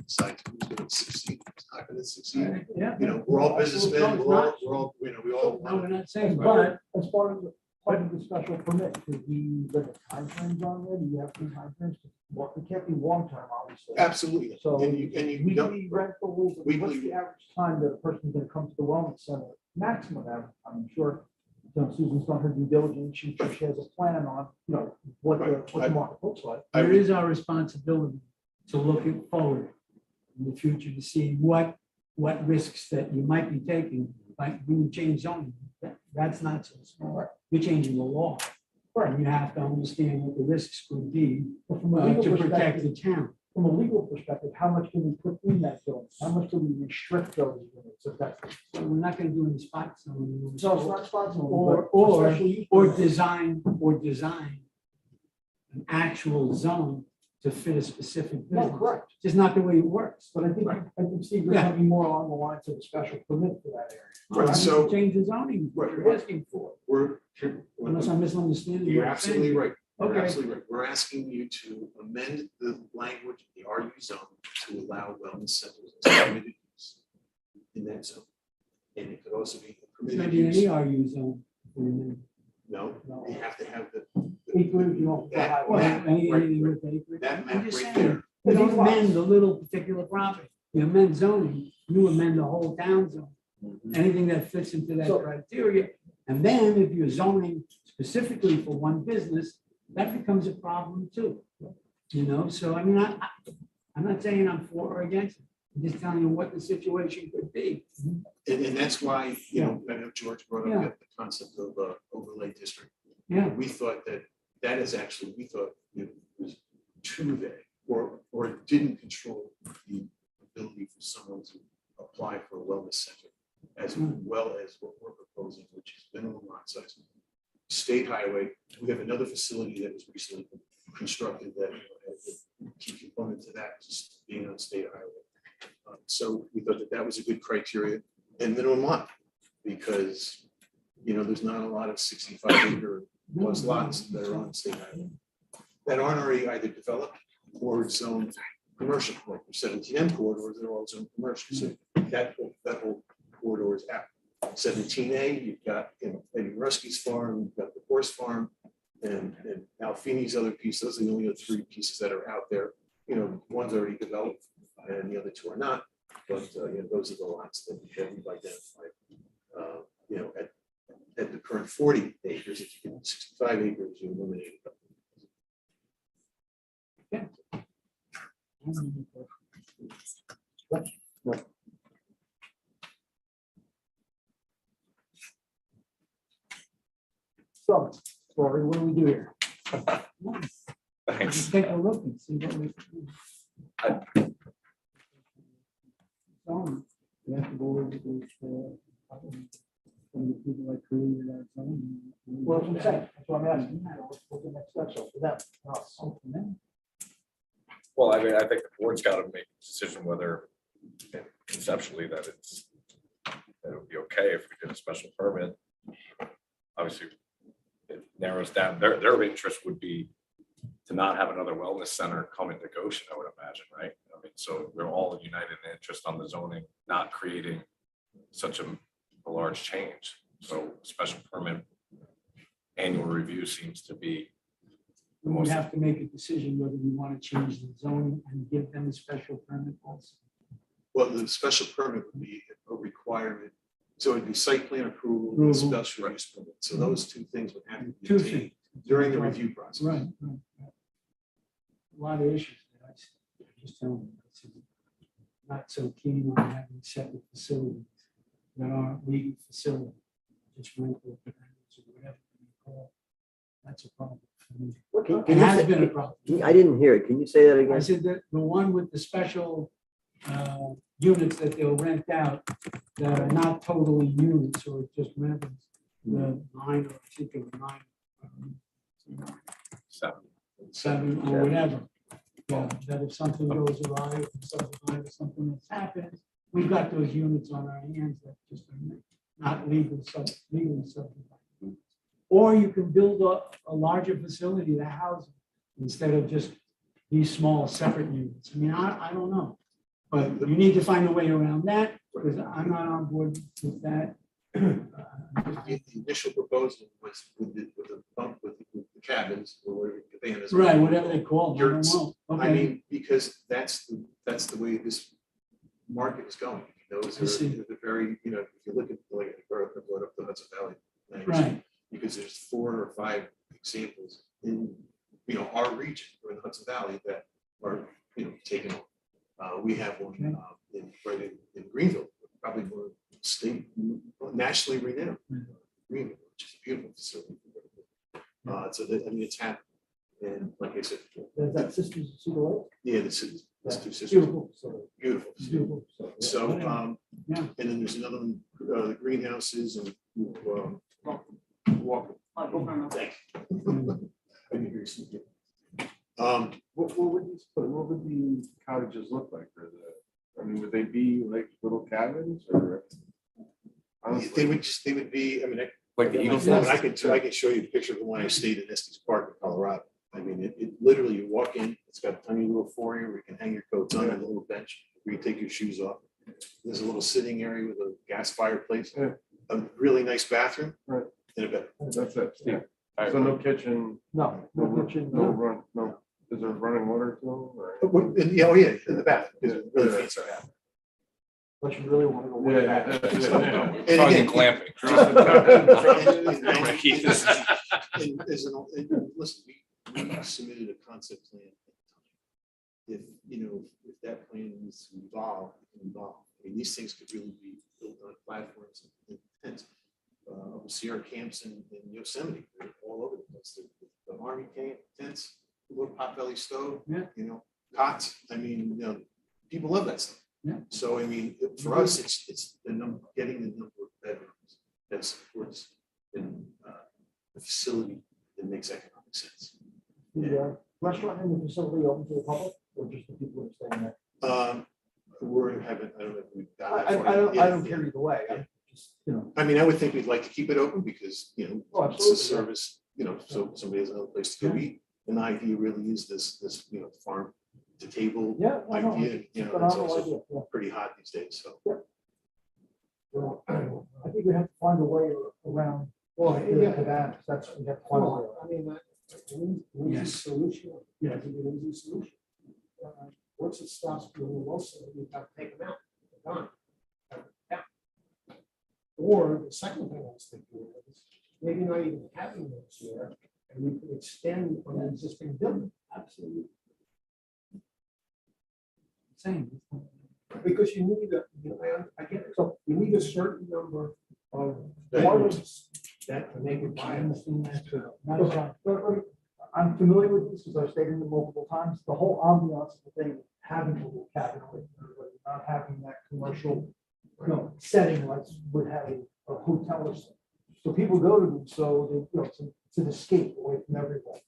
Decides who's going to succeed, who's not going to succeed. Yeah. You know, we're all businessmen, we're all, you know, we all No, want we're to. not saying, But but as far as the special permit, could we limit timeframes on there? Do you have some timeframes? Well, it can't be long term, obviously. Absolutely. So And you don't. weekly rentals, what's Weekly. the average time that a person's gonna come to the wellness center? Maximum, I'm sure, you know, Susan's done her due diligence, she has a plan on, you know, what the market looks like. I there is our responsibility to look it forward in the future to see what risks that you might be taking, like when you change zoning. That's not so small. You're changing the law. And you have to understand what the risks could be But from a legal to protect perspective, the town. from a legal perspective, how much can we put in that zone? How much do we restrict those units? If that's, So we're not gonna do any spot zoning. so it's not responsible. Or design an actual zone to fit a specific No, business. correct. Just not the way it works. But I think Steve, you're gonna be more along the lines of a special permit for that area. Right, so- Change the zoning, what Right, you're right. asking for, We're. unless I'm misunderstanding. what You're you're absolutely saying. right. You're Okay. absolutely right. We're asking you to amend the language of the RU zone to allow wellness centers as permitted use in that zone. And it could also be It's gonna permitted be an use. ERU zone. No, you have to have the. Acreage, you know, That Well, map anything right with acreage. That I'm map just right saying, there. you don't amend the little particular property. You amend zoning, you amend the whole town zone. Anything that fits into that So- criteria. And then if you're zoning specifically for one business, that becomes a problem too. You know, so I mean, I'm not saying I'm for or against it. I'm just telling you what the situation could be. And that's why, you know, I know George brought Yeah. up the concept of overlay district. Yeah, We thought that is actually, we thought it was too vague or it didn't control the ability for someone to apply for a wellness center as well as what we're proposing, which is minimum lot size. State highway, we have another facility that was recently completed constructed that had the key component to that, just being on state highway. So we thought that that was a good criteria and minimum lot, because, there's not a lot of 65-acre plus lots that are on state highway that aren't already either developed or zoned commercial, like your 17M corridors, they're all zoned commercial. So that whole corridor is out. 17A, you've got, Eddie Ruskey's farm, you've got the horse farm, and Alfini's other piece. Those are the only other three pieces that are out there. One's already developed and the other two are not. But those are the lots that we've identified. At the current 40 acres, if you get 65 acres, you eliminate it. So, Lori, what do we do here? Thanks. Take a look and see what we. We have to go over those, from the people that created that zone. Well, that's what I'm saying. That's what I'm asking. What's the next step? So for them, us. Well, I mean, I think the board's got to make a decision whether conceptually that it would be okay if we did a special permit. Obviously, it narrows down, their interest would be to not have another wellness center come into Goshen, I would imagine, right? I mean, so we're all united in interest on the zoning, not creating such a large change. So special permit, annual review seems to be the We most. have to make a decision whether we want to change the zone and give them a special permit also. Well, the special permit would be a requirement. So it'd be site plan approval and Approval. special use permit. So those two things would have to be Two obtained things. during the review process. Right. A lot of issues that I see. Just tell them, not so keen on having separate facilities that aren't legal facilities, just rental or whatever you call it. That's a problem for me. Can It you has say- been a problem. I didn't hear it. Can you say that I again? said that the one with the special units that they'll rent out that are not totally units or just rentals, the 9 or I think it was 9, 7 or whatever. Yeah, that if something goes awry, if subdivided, or something that's happened, we've got those units on our hands that just are not legally subdivided. Or you can build a larger facility to house them instead of just these small separate units. I mean, I don't know. But you need to find a way around that because I'm not on board with that. The initial proposal was with the bump with the cabins or whatever the van is. Right, whatever they call them, I don't know. I Okay, mean, because that's the way this market is going. Those I see. are the very, if you look at like I brought up the Hudson Valley. lands, right, Because there's 4 or 5 examples in, our region or in the Hudson Valley that are, taken over. We have one in Greenville, probably more state, nationally renowned. Greenville, which is a beautiful facility. So that, it's happening. And like I said, Is that Sisters of Cedar Lake? yeah, this is two sisters. Beautiful. So, Beautiful. beautiful. So, So, Yeah. and then there's another one, the greenhouses and, walk. Thanks. I didn't hear you speak. What would the cottages look like for would they be like little cabins or? They would be, Like the Eagle I can show you a picture of the one I stayed in Estes Park in Colorado. It literally, you walk in, it's got a tiny little foyer where you can hang your coats on a little bench where you take your shoes off. There's a little sitting area with a gas fireplace, a really nice bathroom. Right. And a bed. That's it. Yeah. So no kitchen, no kitchen, no no. run, no, is there running water to them or? Yeah, in the bath, because it really fits our house. Unless you really want to go Yeah, way yeah, back. yeah. And Talking again, glamping. And listen, we submitted a concept plan. If that plan needs to evolve, it can evolve. These things could really be built on platforms and tents. Sierra camps in Yosemite, they're all over the place. The Army camp tents, the little potbelly stove, Yeah. cots. People love that stuff. Yeah. So, for us, it's the number, getting the number of bedrooms that supports the facility that makes economic sense. The restaurant in the facility open to the public or just the people who are staying there? We're haven't, I don't know if we've got that I far don't yet. care either way. I'm just, I mean, I would think we'd like to keep it open because, you know, Oh, it's a absolutely, yeah. service, you know, so somebody has another place to go eat. And the idea really is this, you know, farm to table Yeah, I know. idea, you know, it's Phenomenal also idea, yeah. pretty hot these days, so. Well, I think we have to find a way around, well, yeah. to that, that's, we have to find a way. Well, I mean, an easy Yes. solution. Yeah. I think an easy solution. Once it stops being a lawsuit, you have to take them out. They're gone. Yeah. Or the second thing I was thinking of is maybe not even having those there, and we could extend on the existing building. Absolutely. Same. Because you need a, you know, I get it, so you need a certain number of Right. warrants that can make it viable. Not a problem. But I'm familiar with this because I've stayed in it multiple times. The whole ambiance of the thing, having a little cabin, with everybody, not having that commercial, setting like would have a hotel or something. So people go to them, so they, it's an escape away from everything.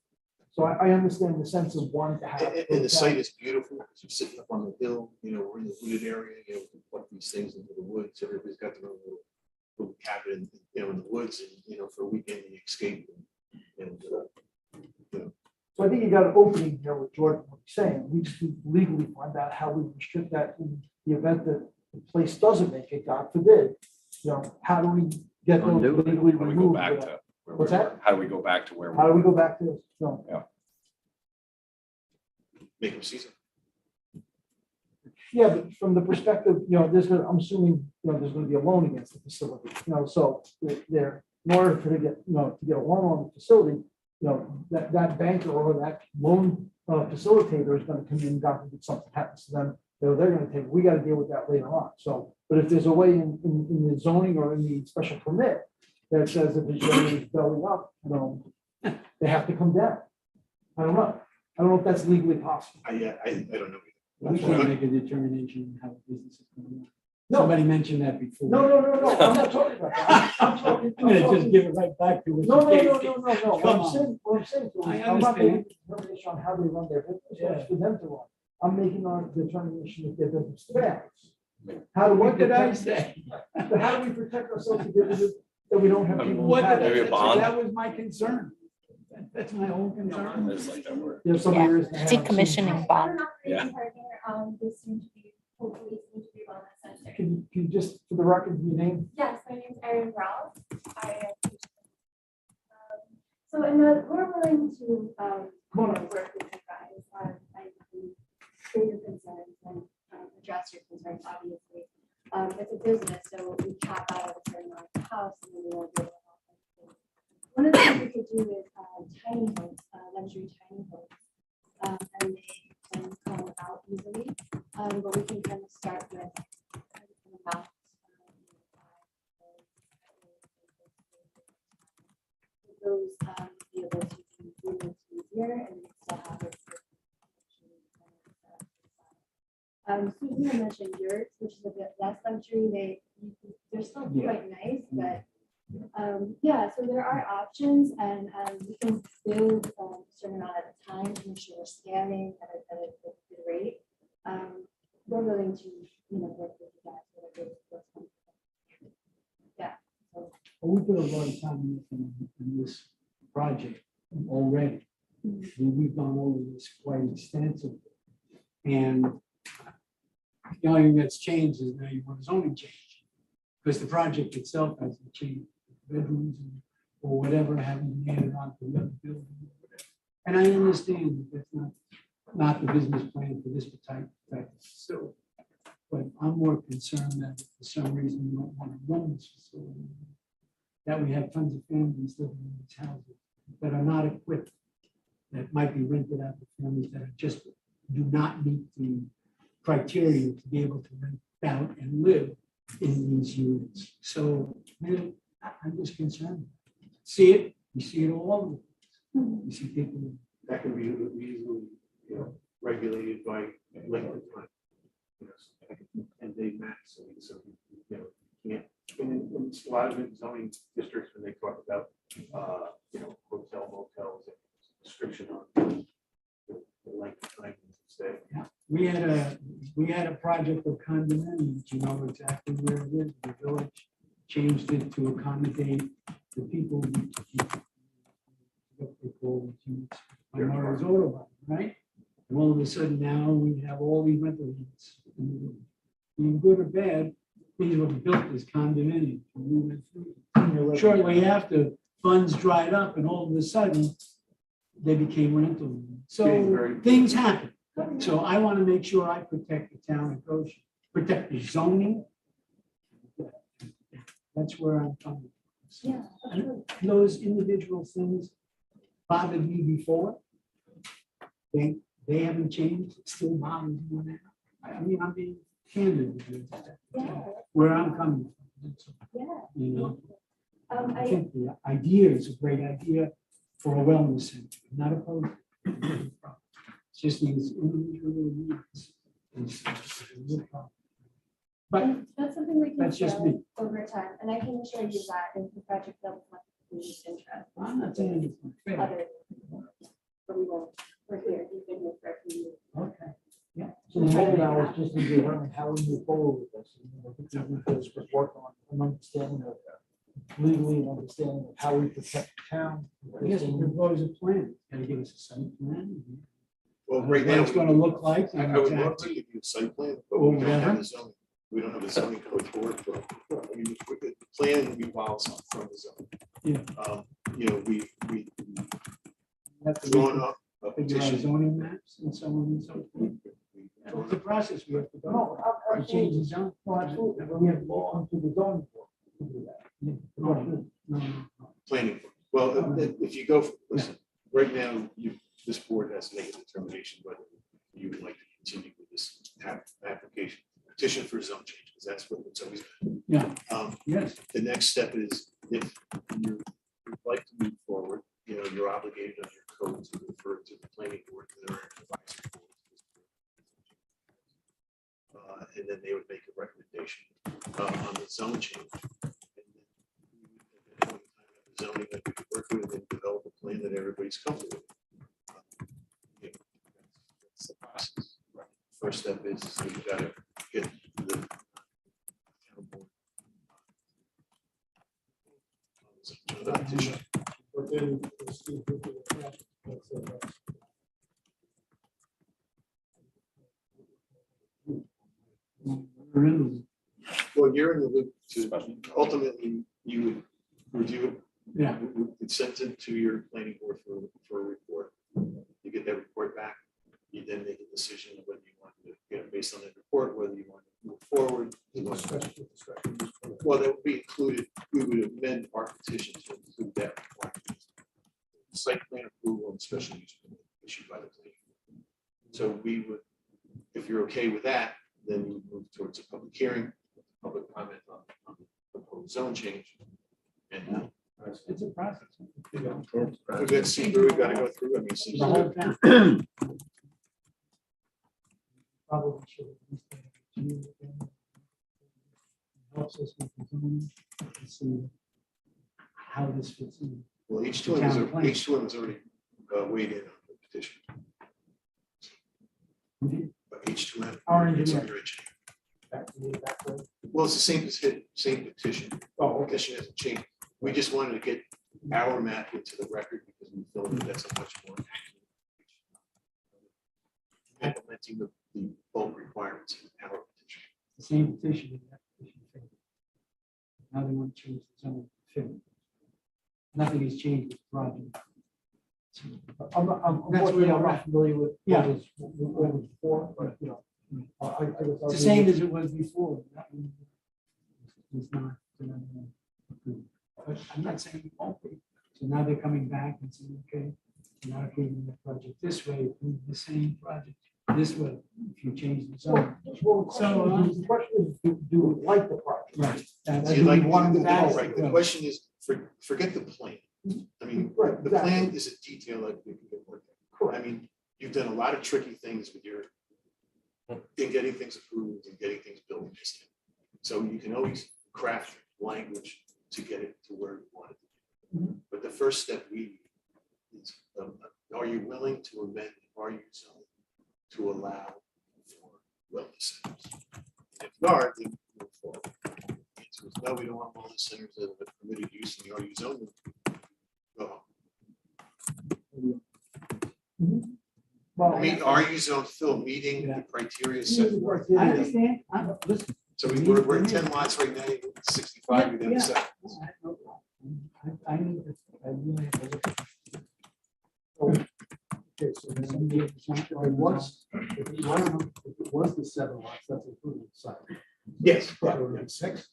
So I understand the sense of wanting to have. And the site is beautiful, because you're sitting up on the hill, you know, we're in the wooded area, you know, we can put these things into the woods, everybody's got their own little cabin, you know, in the woods, and, you know, for a weekend, you escape. And, you know, So I think you got an opening here with Jordan, what he's saying. We just need to legally find out how we restrict that in the event that the place doesn't make it, God forbid. How do we get those Undo it. legally How do we go removed? back to? where we What's that? were? How do we go back to where? How do we go back to this? No. make them season. Yeah, but from the perspective, there's gonna, I'm assuming, there's gonna be a loan against the facility, so there, in order to get, to get a loan on the facility, that banker or that loan facilitator is gonna come in, God forbid something happens to them, they're gonna take, we gotta deal with that later on, so, but if there's a way in the zoning or in the special permit that says if it's already belly up, they have to come down. I don't know if that's legally possible. I don't know. We can't make a determination on how the business is going on. No. Somebody mentioned that before. No, I'm not talking about that. I'm talking. I'm gonna just give it right back to what No. you gave. What Come I'm saying, I I'm not making understand. a determination on how they run their business, Yeah. it's for them to run. I'm making a determination if their business fails. How do we What did I protect- say? How do we protect ourselves that we don't have people? who What have did Maybe it? a bond? That was my concern. That's my whole concern. It's like that word. There's some Yeah. areas that have some- Decommissioning bond. Yeah. This seems to be, hopefully seems to be wellness center. Can you just, for the record, your name? Yes, my name's Erin Ralph. So we're willing to, work with you guys on, hear your concerns and address your concerns, obviously. It's a business, so we cap out at a certain amount of house and then we won't be able to help them. One of the things we could do is tiny homes, luxury tiny homes. And they can come out easily, but we can kind of start with an amount. Those be able to do it easier and still have it. Susan had mentioned yurts, which is a bit less luxury. They're still quite nice, but yeah, so there are options and we can build a certain amount at a time to make sure we're scaling at a good rate. We're willing to, work with you guys. Whatever works for you. Yeah. So, We put a lot of time and effort in this project already. We've gone over this quite extensively. And the only thing that's changed is now you want zoning change. Because the project itself hasn't changed. Bedrooms or whatever haven't been added on to the other building. And I understand that that's not the business plan for this type of facility. But I'm more concerned that if for some reason we don't want to run this facility, that we have tons of families living in these houses that are not equipped, that might be rented out to families that just do not meet the criteria to be able to rent out and live in these units. So really, I'm just concerned. We see it all. We see people. That can be easily, regulated by length of time. Like a 10-day max, so, can't, in a lot of zoning districts, when they talk about, hotel motels, and description on, length of time to stay. We had a project of condominiums, you know exactly where it is, the village changed it to accommodate the people. What they call the units, minority auto body, right? And all of a sudden now we have all these rental units. Being good or bad, these were built as condominiums. We went through. Shortly after, funds dried up and all of a sudden, they became rental units. So things happen. So I want to make sure I protect the town of Goshen, protect the zoning. That's where I'm coming from. Yeah. And those individual things bothered me before. They haven't changed, it still bothers me now. I mean, I'm being candid with you. Where I'm coming from. Yeah. You know, I I, think the idea is a great idea for a wellness center, not opposed. It's just these individual needs. But that's something we can that's just show me. over time, and I can show you that in the project that was interest. I'm not saying it's unfair. Other, but we won't, we're here, you've been here for a few years. Okay, yeah. So the goal now is just to determine how we move forward with this. And I think we need to work on an understanding of legally and understanding of how we protect the town. I guess we propose a plan, gotta give us a site plan. Well, right What now. it's gonna look like. I and would love exact- to give you a site plan, but Or we don't have whatever. the zoning. We don't have a zoning code for it. I mean, the plan evolves from the zone. Yeah. You know, we We have to drawn up a figure out petition. zoning maps and so on and so forth. It's a process we have to go. No, through. We change the zone. No, absolutely, but we have to go on to the zoning board to do that. No. Planning. Well, if you go, listen, right now, this board has to make a determination whether you would like to continue with this application, petition for zone change, because that's what it's always been. Yeah. Yes. The next step is if you would like to move forward, you know, you're obligated under your code to refer to the planning board and their advisory board. And then they would make a recommendation on the zone change. And then zoning that we could work with and develop a plan that everybody's comfortable with. You know, that's the process. Right. First step is you gotta get the town board. The petition. But then we'll see if we can attach it. That's, We're in the- Well, you're in the loop to ultimately you would review it. Yeah. It's sent it to your planning board for a report. You get that report back. You then make a decision of whether you want to, you know, based on that report, whether you want to move forward. You want to- Well, that would be included. We would amend our petition to include that requirement. Site plan approval and special use permit issued by the planning board. So we would, if you're okay with that, then you move towards a public hearing, public comment on the proposed zone change. And It's a process. we've got secret we've got to go through. I mean, The whole some- town. Probably should at least have a review of them. Helps us with the zoning to see how this fits in. well, each one was already weighed in on the petition. But each one. Our it's engineer. under engineer. Back to the back way. Well, it's the same petition. Oh, okay. Petition hasn't changed. We just wanted to get our map into the record because we feel that that's a much more accurate. Implementing the bulk requirements in our petition. The same petition. that petition failed. Now they want to change the zone. to fit. Nothing has changed with the project. Unfortunately, I'm not familiar with Yeah. what was before, but, you know. I guess I'll It's the do same it. as it was before. That one was not. Approved. But I'm not saying it won't be. So now they're coming back and saying, okay, you're not approving the project this way, approve the same project this way, if you change the zone. Well, So, the question is, do we like the project? Right. And So do you we like, want to that's- right, the question is, forget the plan. I mean, Right, the exactly. plan is a detail that we can get worked out. I mean, you've done a lot of tricky things with your, in getting things approved and getting things built. So you can always craft language to get it to where you want it to be. But the first step we need is, are you willing to amend, are you zone are, then move forward. The answer is no, we don't want wellness centers that are permitted use in the RU zone. Go home. Well, Meet RU zone fill, meeting the criteria set forth. I understand, listen. So we're at 10 lots right now, 65, you're down to 7. I need to, I really have to look at. Okay, so then if it was the 7 lots, that's including the site. Yes, So we're at 6.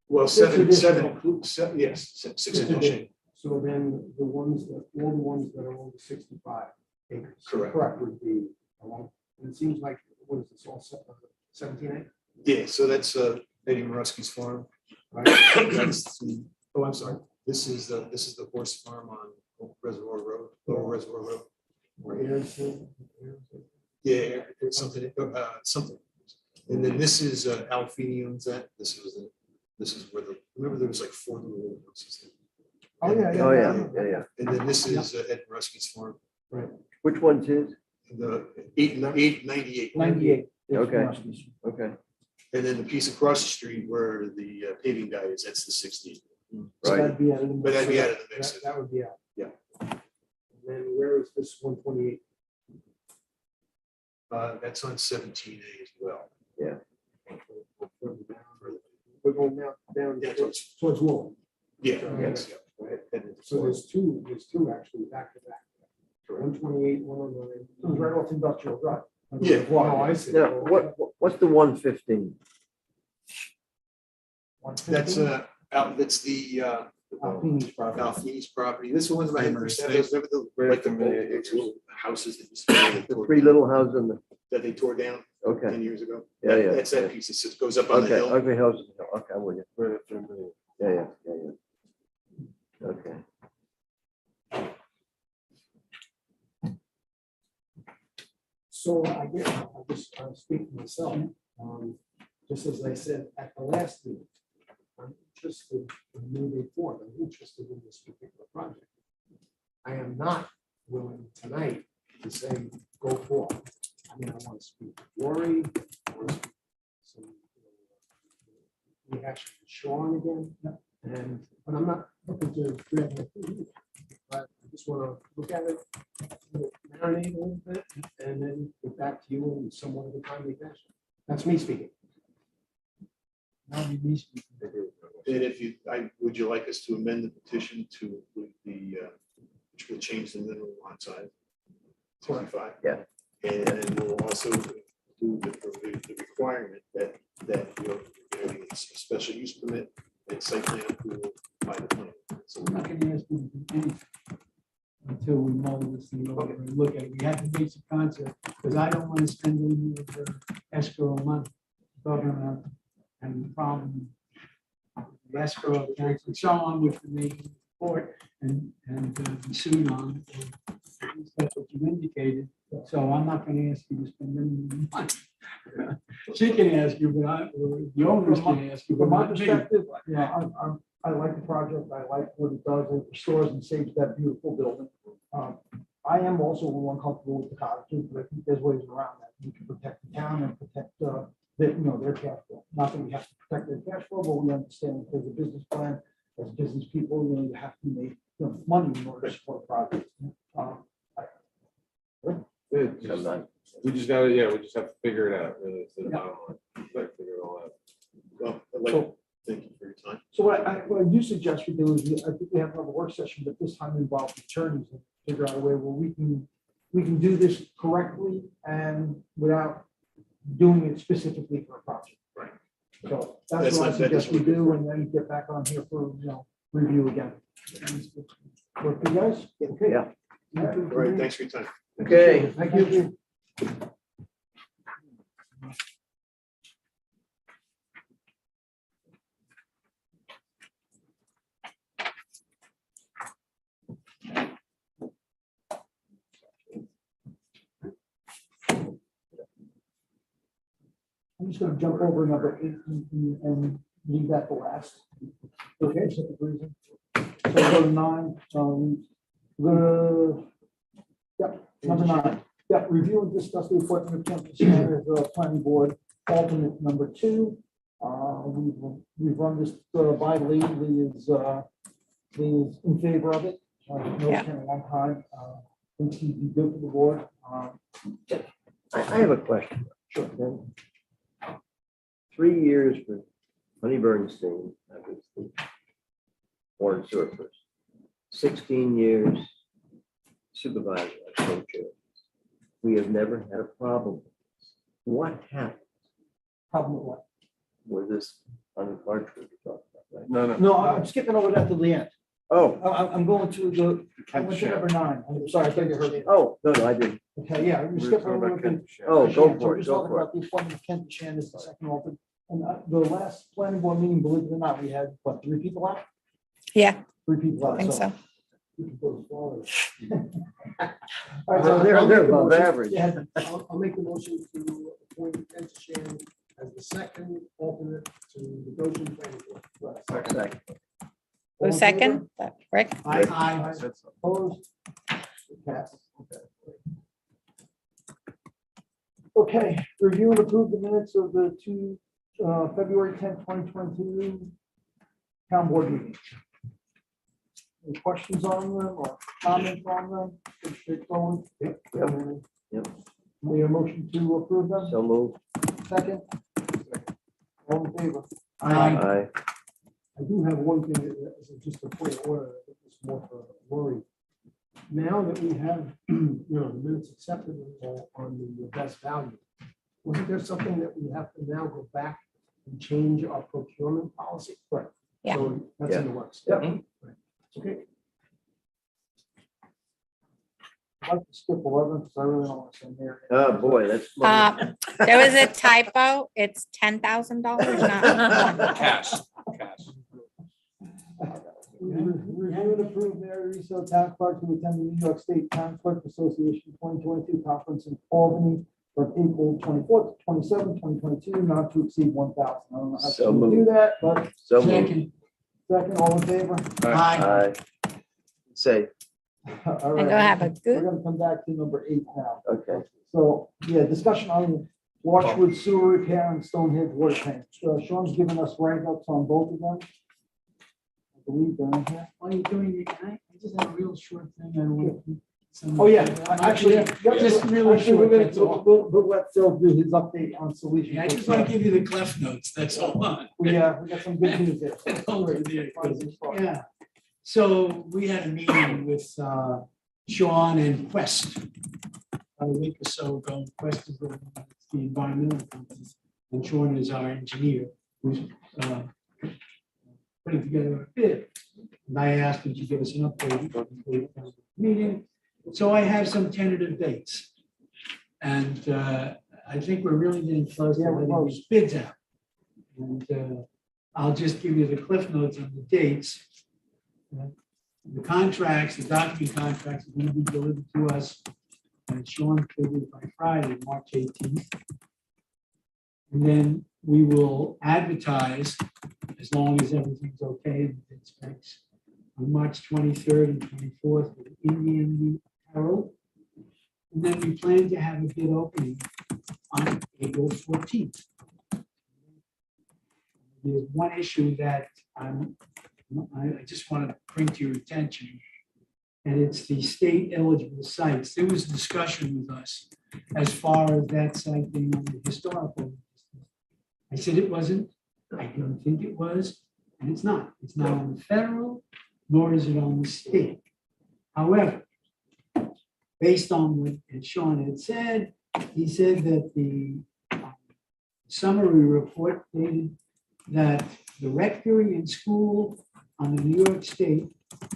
well, Six 7 additional. includes, yes, 6 additional. So then the ones that, all the ones that are over 65 acres. Correct. Would be along, and it seems like, what is this, all 17 acres? Yeah, so that's Eddie Marusky's farm. Right? That's the, oh, I'm sorry. This is the horse farm on Reservoir Road, Lower Reservoir Road. Or heirs, Yeah, it's something, something. And then this is Al Feeney owns that. This is where the, remember there was like 4 little houses there. Oh, yeah, yeah. Oh, yeah. And then this is Ed Marusky's farm, Which one's his? the 898. 98. Okay. Okay, And then the piece across the street where the paving guy is, that's the 60. So right. that'd be out of the mix. But that'd be out of the mix. That would be out. Yeah. And then where is this 128? That's on 17A as well. We're going down Yeah, towards Lowell. Yeah. Yeah. yes, yeah. Right. And it's- So there's two actually back to back. 128, 109. It was right off Industrial Drive. Yeah. Oh, I see. Now, what's the 115? That's that's the Alpini's property. Alfini's property. This one's my Amherst remember the like the little houses that used to be The 3 little houses in the, that they tore down okay, 10 years ago. Yeah, yeah, That's that yeah. piece. It just goes up on the okay, hill. Ugly Hills, okay, I'm with you. Yeah. Okay. So I'm speaking for myself. Just as I said at the last meeting, I'm interested in moving forward. I'm interested in this particular project. I am not willing tonight to say, go forward. I mean, I want to speak to Lori. I want to speak to some, reaction to Sean again. But I'm not looking to drag my feet either. But I just want to look at it, marinate a little bit, and then get back to you in somewhat of a timely fashion. That's me speaking. Now we need to- And if you, would you like us to amend the petition to include which will change the minimum lot size? 65? Yeah. And then we'll also do the requirement that you're getting a special use permit and site plan approval by the plan. So I'm not gonna ask you to do anything until we mull this thing over and look at it. We have to make some concept, because I don't want to spend any more of the escrow money talking about having a problem. The escrow accounts and so on, which we may report and be sued on. That's what you indicated, so I'm not gonna ask you to spend any more money. She can ask you, but or the owners can ask you, but From my not me. perspective, Yeah. I like the project. I like what it does. It restores and saves that beautiful building. I am also a little uncomfortable with the cottages, but I think there's ways around that. We can protect the town and protect their cash flow. Not that we have to protect their cash flow, but we understand that there's a business plan. As business people, you have to make money in order to support projects. We just gotta, we just have to figure it out, really. It's the bottom line. Like, figure it all out. Well, I'd like to thank you for your time. So what I do suggest we do is, I think we have another work session, but this time involve the attorneys and figure out a way where we can do this correctly and without doing it specifically for a project. Right. So that's what I That is suggest we do, and then get back on here for, review again. Work for you guys? Okay. Yeah. All right, thanks for your time. Okay. Thank you. I'm just gonna jump over number 8 and leave that for last. Okay, so the reason. So go to 9, we're gonna, yep, number 9. Yep, review and discuss the appointment of Kent as planning board. alternate number 2. We've run this by Lee. Lee is in favor of it. Knows Yeah. him a long time. Thinks he'd be good for the board. I have a question. Sure. Okay. 3 years for Honey Bernstein, that was the water and sewer person. 16 years supervisor, I co-chair. We have never had a problem. What happened Problem with what? with this on March we talked about, right? No, no. No, I'm skipping over that to the end. Oh, I'm going to the, I Kent went to Shed. number 9. I'm sorry, I thought you heard me. oh, no, I didn't. Okay, yeah, We we're were skipping talking over about to Kent Shed. Oh, go Shan, so for we're it, just go talking for it. about the appointment of Kent Shan as the second alternate. And the last planning board meeting, believe it or not, we had, what, 3 people out? Yeah, 3 people I out. think so. All right, so They're I'll make the above motion. average. Yeah. I'll make the motion to appoint Ken Shan as the second alternate to the Goshen planning board. Second. All in Who's second? Rick? Aye. I said so. Opposed? It passes. Okay, review and approve the minutes of the February 10th, 2022 town board meetings. Any questions on them or comments on them? Pretty straightforward. Yep. Need a motion to approve them? So moved. Second? All in favor? Aye. I do have one thing, that is just a point of order, I think it's more for Lori. Now that we have, the minutes accepted on the best value, wasn't there something that we have to now go back and change our procurement policy? Right. Yeah. So that's in the works. Yeah. Right. Okay. I'd like to skip 11 because I really don't want to say Mary. Oh, boy, that's. There was a typo. It's $10,000, not. Cash, cash. Review and approve Mary Russo, town clerk, to attend the New York State Town Clerk Association 2022 conference in Albany from April 24th to 27th, 2022, not to exceed 1,000. I don't know how So to do moved. that, but So moved. second, all in favor? Aye. Say, All And right. go have a We're good, gonna come back to number 8 now. okay. So, yeah, discussion on Washwood sewer repair and Stonehenge water tank. Sean's given us write-ups on both of them. I believe they're in here. While you're doing it, can I just have a real short thing? I don't want to keep some- Oh, yeah, actually, Just really short, that's all. We'll let Phil do his update on solution. Yeah, I just want to give you the cliff notes, that's all. We got some good news there. Over there, 'cause, yeah. So we had a meeting with Sean and Quest a week or so ago. Quest is the environmental company, and Sean is our engineer who's putting together a bid. And I asked him to give us an update on the meeting. So I have some tentative dates. And I think we're really getting close to letting these bids out. And I'll just give you the cliff notes on the dates. The contracts, the document contracts are going to be delivered to us, and Sean figured by Friday, March 18th. And then we will advertise, as long as everything's okay in the bid specs, on March 23rd and 24th with Indian Herald. And then we plan to have a bid opening on April 14th. There's one issue that I just want to bring to your attention, and it's the state eligible sites. There was a discussion with us as far as that site being on the historical. I said it wasn't, I don't think it was, and it's not. It's not on the federal, nor is it on the state. However, based on what Sean had said, he said that the summary report stated that the rectory and school on the New York State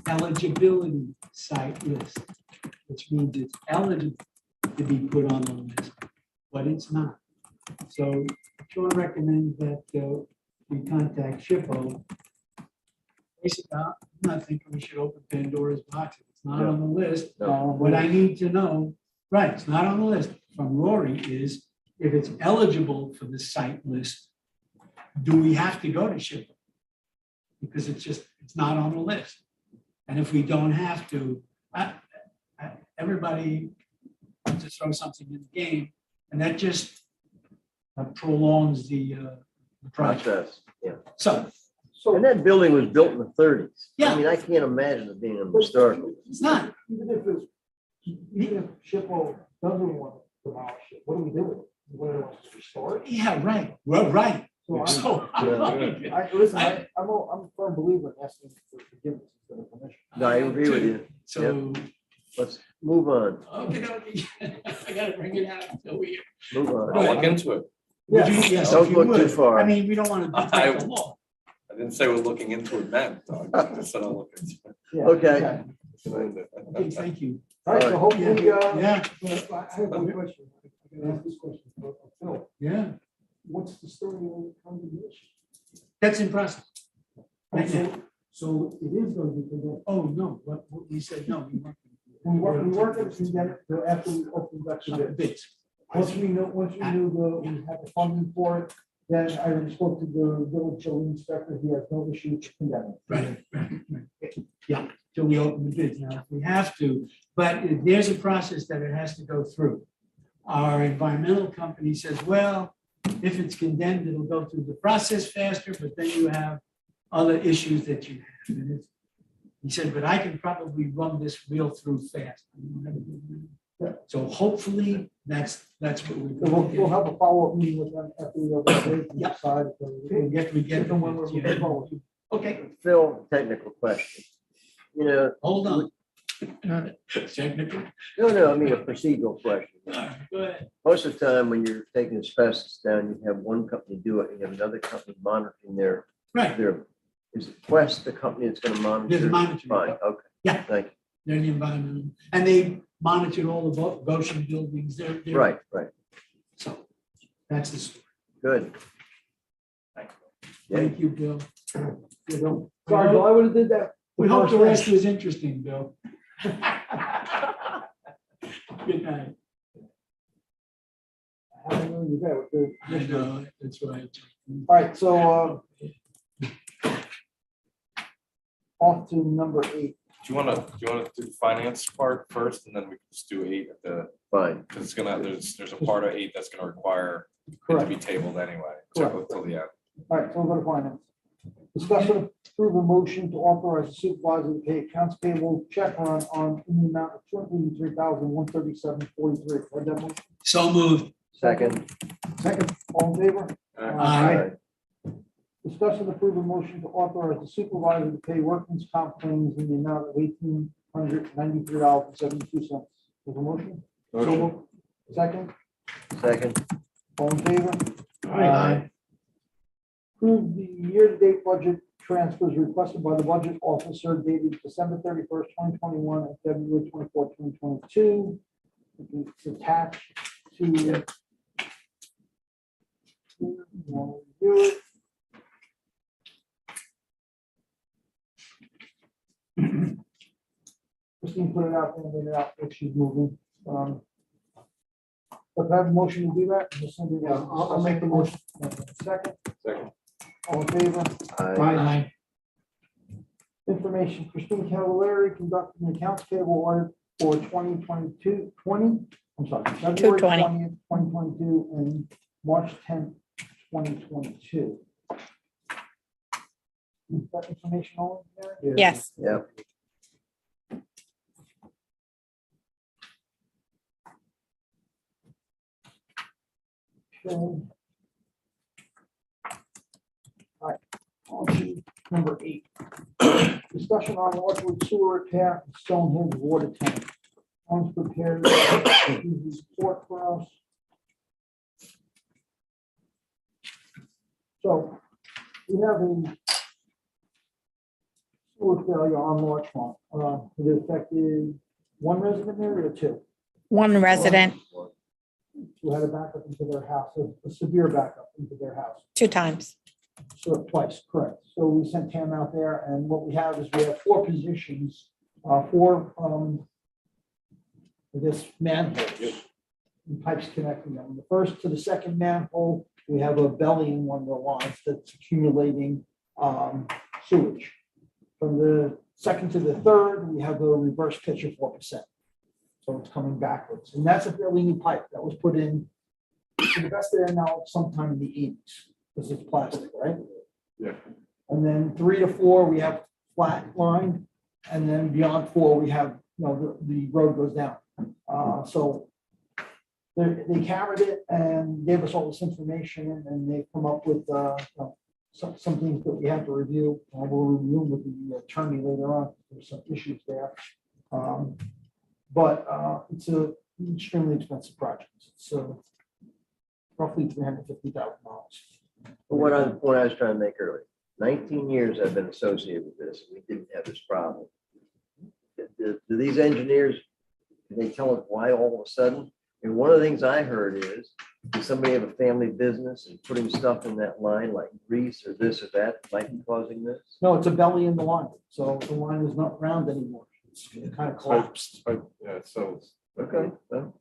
eligibility site list, which means it's eligible to be put on the list, but it's not. So Sean recommends that we contact SHPO. Basically, I'm not thinking we should open Pandora's box. It's not on the list. What I need to know, right, it's not on the list from Rory, is if it's eligible for the site list, do we have to go to SHPO? Because it's not on the list. And if we don't have to, everybody wants to throw something in the game, and that just prolongs the project. Process, yeah. So And that building was built in the thirties. Yeah. I mean, I can't imagine it being a historical. it's not, Even if SHPO doesn't want to demolish it, what do we do with it? What do we want to restore it? yeah, right, well, right. So So, listen, I'm a firm believer in asking for forgiveness instead of permission. No, I agree with you. So, Let's move on, okay, I gotta bring it out. So we. move I'll on. look into it. Would you- yes, Don't if you look too would. far. I mean, we don't want to dictate the law. I didn't say we're looking into it then. I just said I'll look into Yeah, Okay. it. Okay, thank you. All right, so hopefully, Yeah, I have one question. I can ask this question for Phil. yeah, What's the story on condemnation? that's in process. Right now. So it is going to be condemned. Oh, no, what we said, no, we weren't. we work it together after we open back to bid. Bids. Once we know we have the funding for it, then I already spoke to the village building inspector. He has no issue condemning. Right, yeah, till we open the bids now, if we have to, but there's a process that it has to go through. Our environmental company says, well, if it's condemned, it'll go through the process faster, but then you have other issues that you have. And it's- He said, but I can probably run this real through fast. So hopefully, that's what So we're. we'll have a follow-up meeting with them after we open the bid and Yep. decide. We get them when we're Yeah. moving forward. Okay, Phil, technical question. You know, hold on. Technical. no, I mean a procedural question. All right, go ahead. Most of the time, when you're taking asbestos down, you have one company do it, and you have another company monitoring Right, is it Quest, the company that's gonna monitor? There's a monitoring. Fine, okay. Yeah. Thank they're the environmental, and they monitored all the Goshen buildings, they're. you. Right, So, that's the story. good. Thank you, Bill. Sorry, Bill, I would have did that. We hope the rest was interesting, Bill. Good night. I know you got it. I know, that's right. All right, so off to number 8. Do you wanna do the finance part first and then we can just do 8 at the, Fine. because it's gonna, there's a part of 8 that's gonna require it to Correct. be tabled anyway. Correct. Till the end. All right, so we'll go to finance. Discuss and approve a motion to authorize the supervisor to pay accounts payable check run on in the amount of $283,137.43. Heard that motion? So moved. Second. Second, all in favor? Aye. Discuss and approve a motion to authorize the supervisor to pay workman's comp claims in the amount of $1,893.72. There's a motion? Motion. Second, Second. all in favor? Aye. Approve the year-to-date budget transfers requested by the budget officer dated December 31st, 2021 and February 24th, 2022. It's attached to. Want to do it? Christine put it out there, made it out, if she's moving. But I have a motion to do that. Yeah, I'll make the motion. Second, Second. all in favor? Aye. Aye. Information, Christine Cavallari conducted an accounts payable audit for 2022, February 2/20. 20th, 2022 and March 10th, 2022. Is that information all in there? Yes. Yep. Okay. All right, on to number 8. Discussion on Northwood sewer repair and Stonehill water tank. One's prepared to do this report for us. So we have a sewer failure on Larchmont. It affected one resident there or 2? One resident, Who had a backup into their house, a severe backup into their house. 2 times. So twice, correct. So we sent Tam out there, and what we have is we have 4 positions, 4, I guess, manholes. And pipes connecting them. The first to the second manhole, we have a belly in one of the lines that's accumulating sewage. From the second to the third, we have a reverse pitch of 4%. So it's coming backwards. And that's a fairly new pipe that was put in to the best of their knowledge, sometime in the eighties, because it's plastic, right? Yeah. And then 3 to 4, we have flat line, and then beyond 4, we have, the road goes down. So they carried it and gave us all this information, and they come up with, some things that we have to review. We'll review with the attorney later on. There's some issues there. But it's an extremely expensive project. It's roughly $350,000. What I was trying to make earlier, 19 years I've been associated with this, and we didn't have this problem. Do these engineers, can they tell us why all of a sudden? And one of the things I heard is, does somebody have a family business and putting stuff in that line like grease or this or that might be causing this? No, it's a belly in the line. So the line is not round anymore. It kind of collapsed. Yeah, so, Okay, well,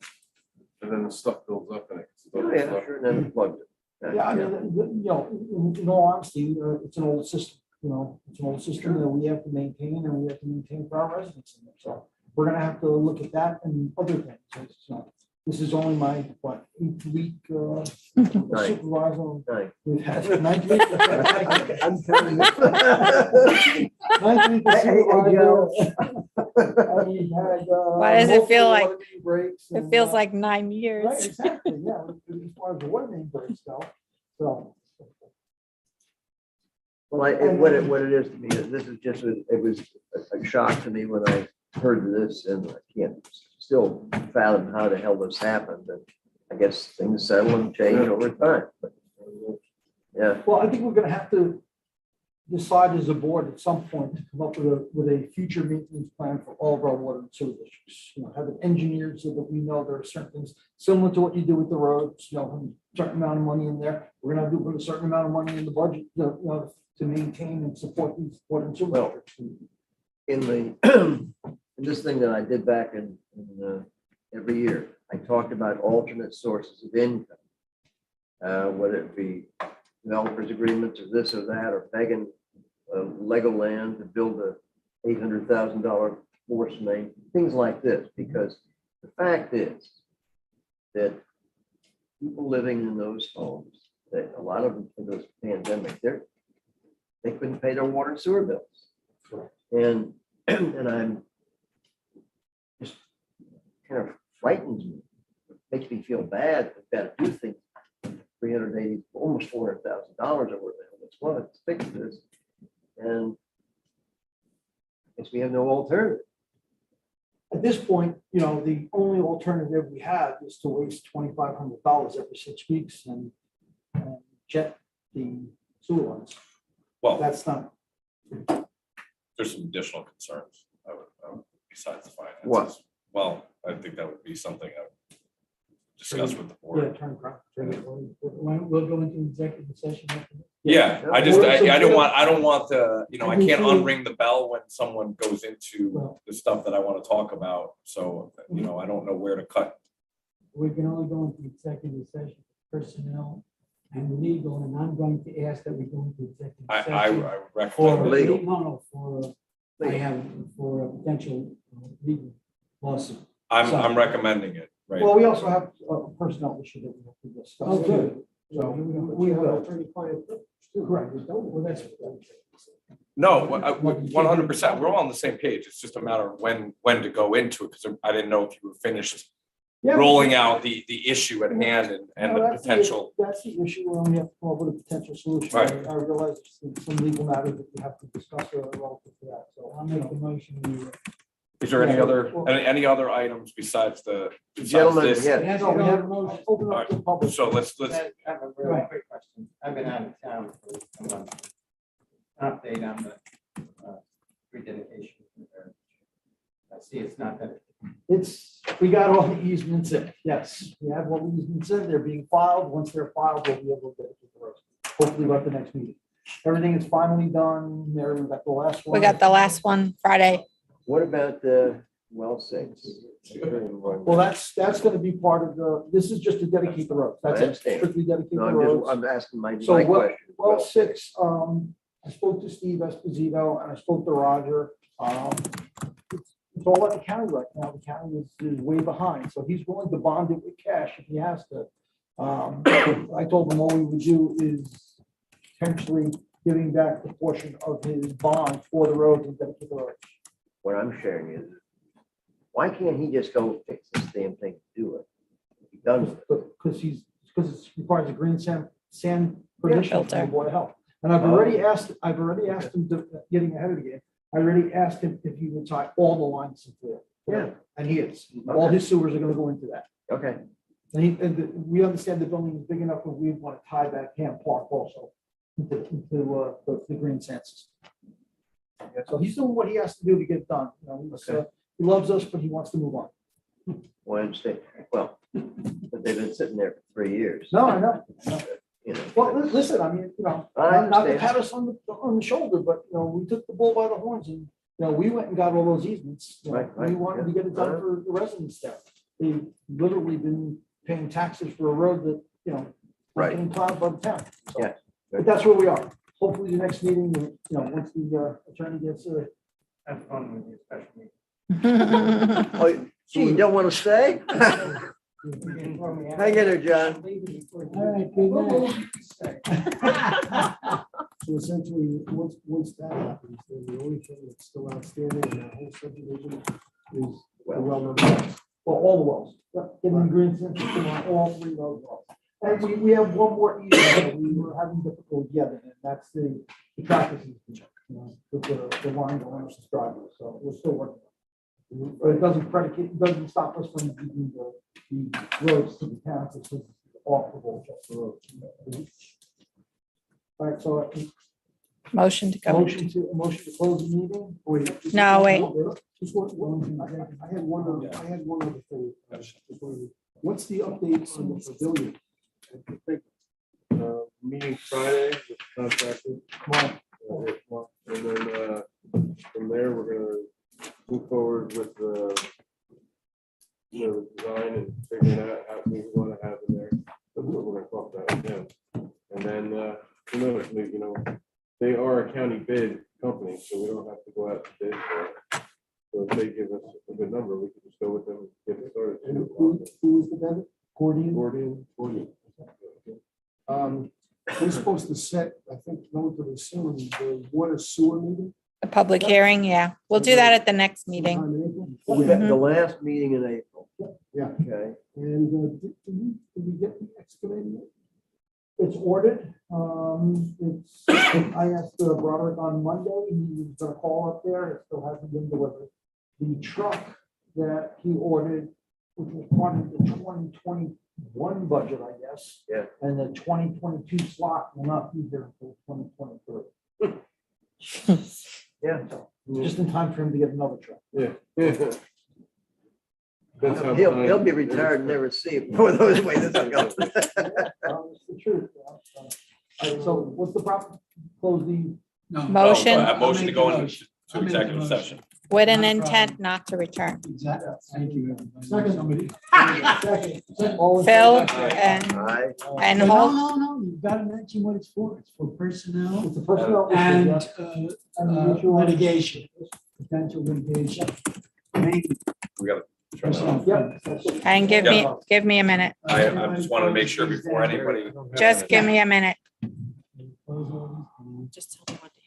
and then the stuff builds up in it. oh, yeah, sure, and then it plugged it. Yeah, I mean, in all honesty, it's an old system, it's an old system that we have to maintain and we have to maintain for our residents. In there. So we're gonna have to look at that and other things. So this is only my, 8th week supervisor. Right. We've had 9 weeks. I'm telling 9 weeks of supervisor. We've had, Why does it feel multiple like- water main breaks It and, feels like 9 Right, years. exactly, yeah, as far as the water main breaks go, so. Well, what it is to me, is this is just, it was a shock to me when I heard this, and I can't still fathom how the hell this happened, but I guess things settle and change over time. But, yeah, Well, I think we're gonna have to decide as a board at some point to come up with a future maintenance plan for all of our water and sewer districts. Have it engineered so that we know there are certain things similar to what you do with the roads, have a certain amount of money in there. We're gonna have to put a certain amount of money in the budget, to maintain and support these water and sewer Well, districts. in the, in this thing that I did back in every year, I talked about alternate sources of income. Whether it be developers agreements or this or that, or begging Lego land to build a $800,000 force main, things like this, because the fact is that people living in those homes, that a lot of them in this pandemic, they couldn't pay their water and sewer bills. And I'm just kind of frightens me, makes me feel bad. We've got to do things, $380, almost $400,000 or whatever it's what to fix this. And I guess we have no alternative. At this point, the only alternative we have is to waste $2,500 every 6 weeks and jet the sewer lines. Well, That's not, there's some additional concerns besides the finances. What? Well, I think that would be something I would discuss with the board. We'll go into executive session after this. Yeah, I don't want to, I can't unring the bell when someone goes into the stuff that I want to talk about. So, I don't know where to cut. We can only go into executive session, personnel and legal, and I'm going to ask that we go into executive I session. recommend. For legal. I have for a potential legal lawsuit. I'm recommending it, right? well, we also have a personnel issue that we have to discuss. Oh, good. So We have attorney-client. Correct. Well, that's. No, 100%. We're all on the same page. It's just a matter of when to go into it, because I didn't know if you were finished rolling out the issue at hand and No, the that's potential. That's the issue, and we have to come up with a potential solution. Right. I realize there's some legal matters that we have to discuss relative to that, so I'll make the motion. Is there any Yeah, other, well- any other items besides Gentlemen, this? yes. No, we have a motion. Open up to the public. So let's, I have a really quick question. I've been out of town for a month. An update on the rededication. I see it's not that. We got all the easements in, yes, we have all the easements in, they're being filed, once they're filed, we'll be able to dedicate the road, hopefully by the next meeting. Everything is finally done, Mary, we got the last one. We got the last one Friday. What about the well sinks? Well, that's gonna be part of this is just to dedicate the road, that's I it, understand. strictly dedicate the No, roads. I'm asking my So well question. well, 6, I spoke to Steve Esposito and I spoke to Roger. It's all at the county right now. The county is way behind, so he's willing to bond it with cash if he has to I told him all we would do is potentially giving back the portion of his bond for the road and dedicate the road. What I'm sharing is, why can't he just go fix this damn thing, do it? Be done with it. Because it requires a green sand permission from the filter. Board of Health. And I've already asked him, getting ahead of the game, I already asked him if he would tie all the lines into it. Yeah. And he is. All his sewers are gonna go into that. Okay, We understand the building is big enough, but we want to tie back Ham Park also into the green sand system. So he's doing what he has to do to get it done. You know, he loves us, but he wants to move on. well, I understand. Well, but they've been sitting there for 3 years. No, I know. You know, Well, listen, I mean, you know, I not to understand. pat us on the shoulder, but, you know, we took the bull by the horns and, you know, we went and got all those easements. You know, Right, We wanted to get it done for the residents there. They've literally been paying taxes for a road that, you know, Right. getting plowed by the town. So, Yeah. but that's where we are. Hopefully the next meeting, you know, once the attorney gets, Have fun with your special meeting. Oh, gee, you don't want to stay? Hang in there, John. All right, good night. So essentially, once that happens, then the only thing that's still outstanding in that whole subdivision is the well number. well, all the wells. Getting the green sand system on all 3 of those wells. And we have one more easement that we were having difficulty getting, and that's the traffic easement, you know, with the line going up the driveway. So we're still working. on it. But it doesn't stop us from using the roads to the town, which is off the whole road. All right, so Motion to go. motion to close the meeting. No, wait. Just one thing, I had one other thing. What's the update on the pavilion? Meeting Friday with contractors. And then from there, we're gonna move forward with the, you know, the design and figuring out how we want to have in there. That's what we're gonna talk about again. And then, who knows, maybe, you know, they are a county bid company, so we don't have to go out to bid for it. So if they give us a good number, we can just go with them and get it started. Who was the vendor? Gordian? Gordian. We're supposed to set, I think, relatively soon, the water sewer meeting. A public hearing, yeah. We'll do that at the next meeting. sometime in April. The last meeting in April. Yeah. Okay. And did we get the excavator yet? It's ordered. I asked Broderick on Monday, he was gonna call up there, it still hasn't been delivered. The truck that he ordered, which was part of the 2021 budget, I guess. Yeah. And the 2022 slot will not be there until 2023. Yeah. Just in time for him to get another truck. Yeah. That's how He'll be retired and never see it before those ways. It's the truth. All right, so what's the problem? Close the. No. Motion. Motion to go into I'll make the executive motion. session. With an intent not to return. Exactly. Thank you. everybody. Second. Somebody. Second. All in Phil favor? and, Aye. and No, Holt. no, you've got to mention what it's for. It's for personnel It's a personnel issue, and yeah. And the issue on- litigation, potential litigation. Mainly We got personnel. Yeah. that's it. And give me a minute. I just wanted to make sure before anybody. Just give me a minute. Close all these. Just tell me what to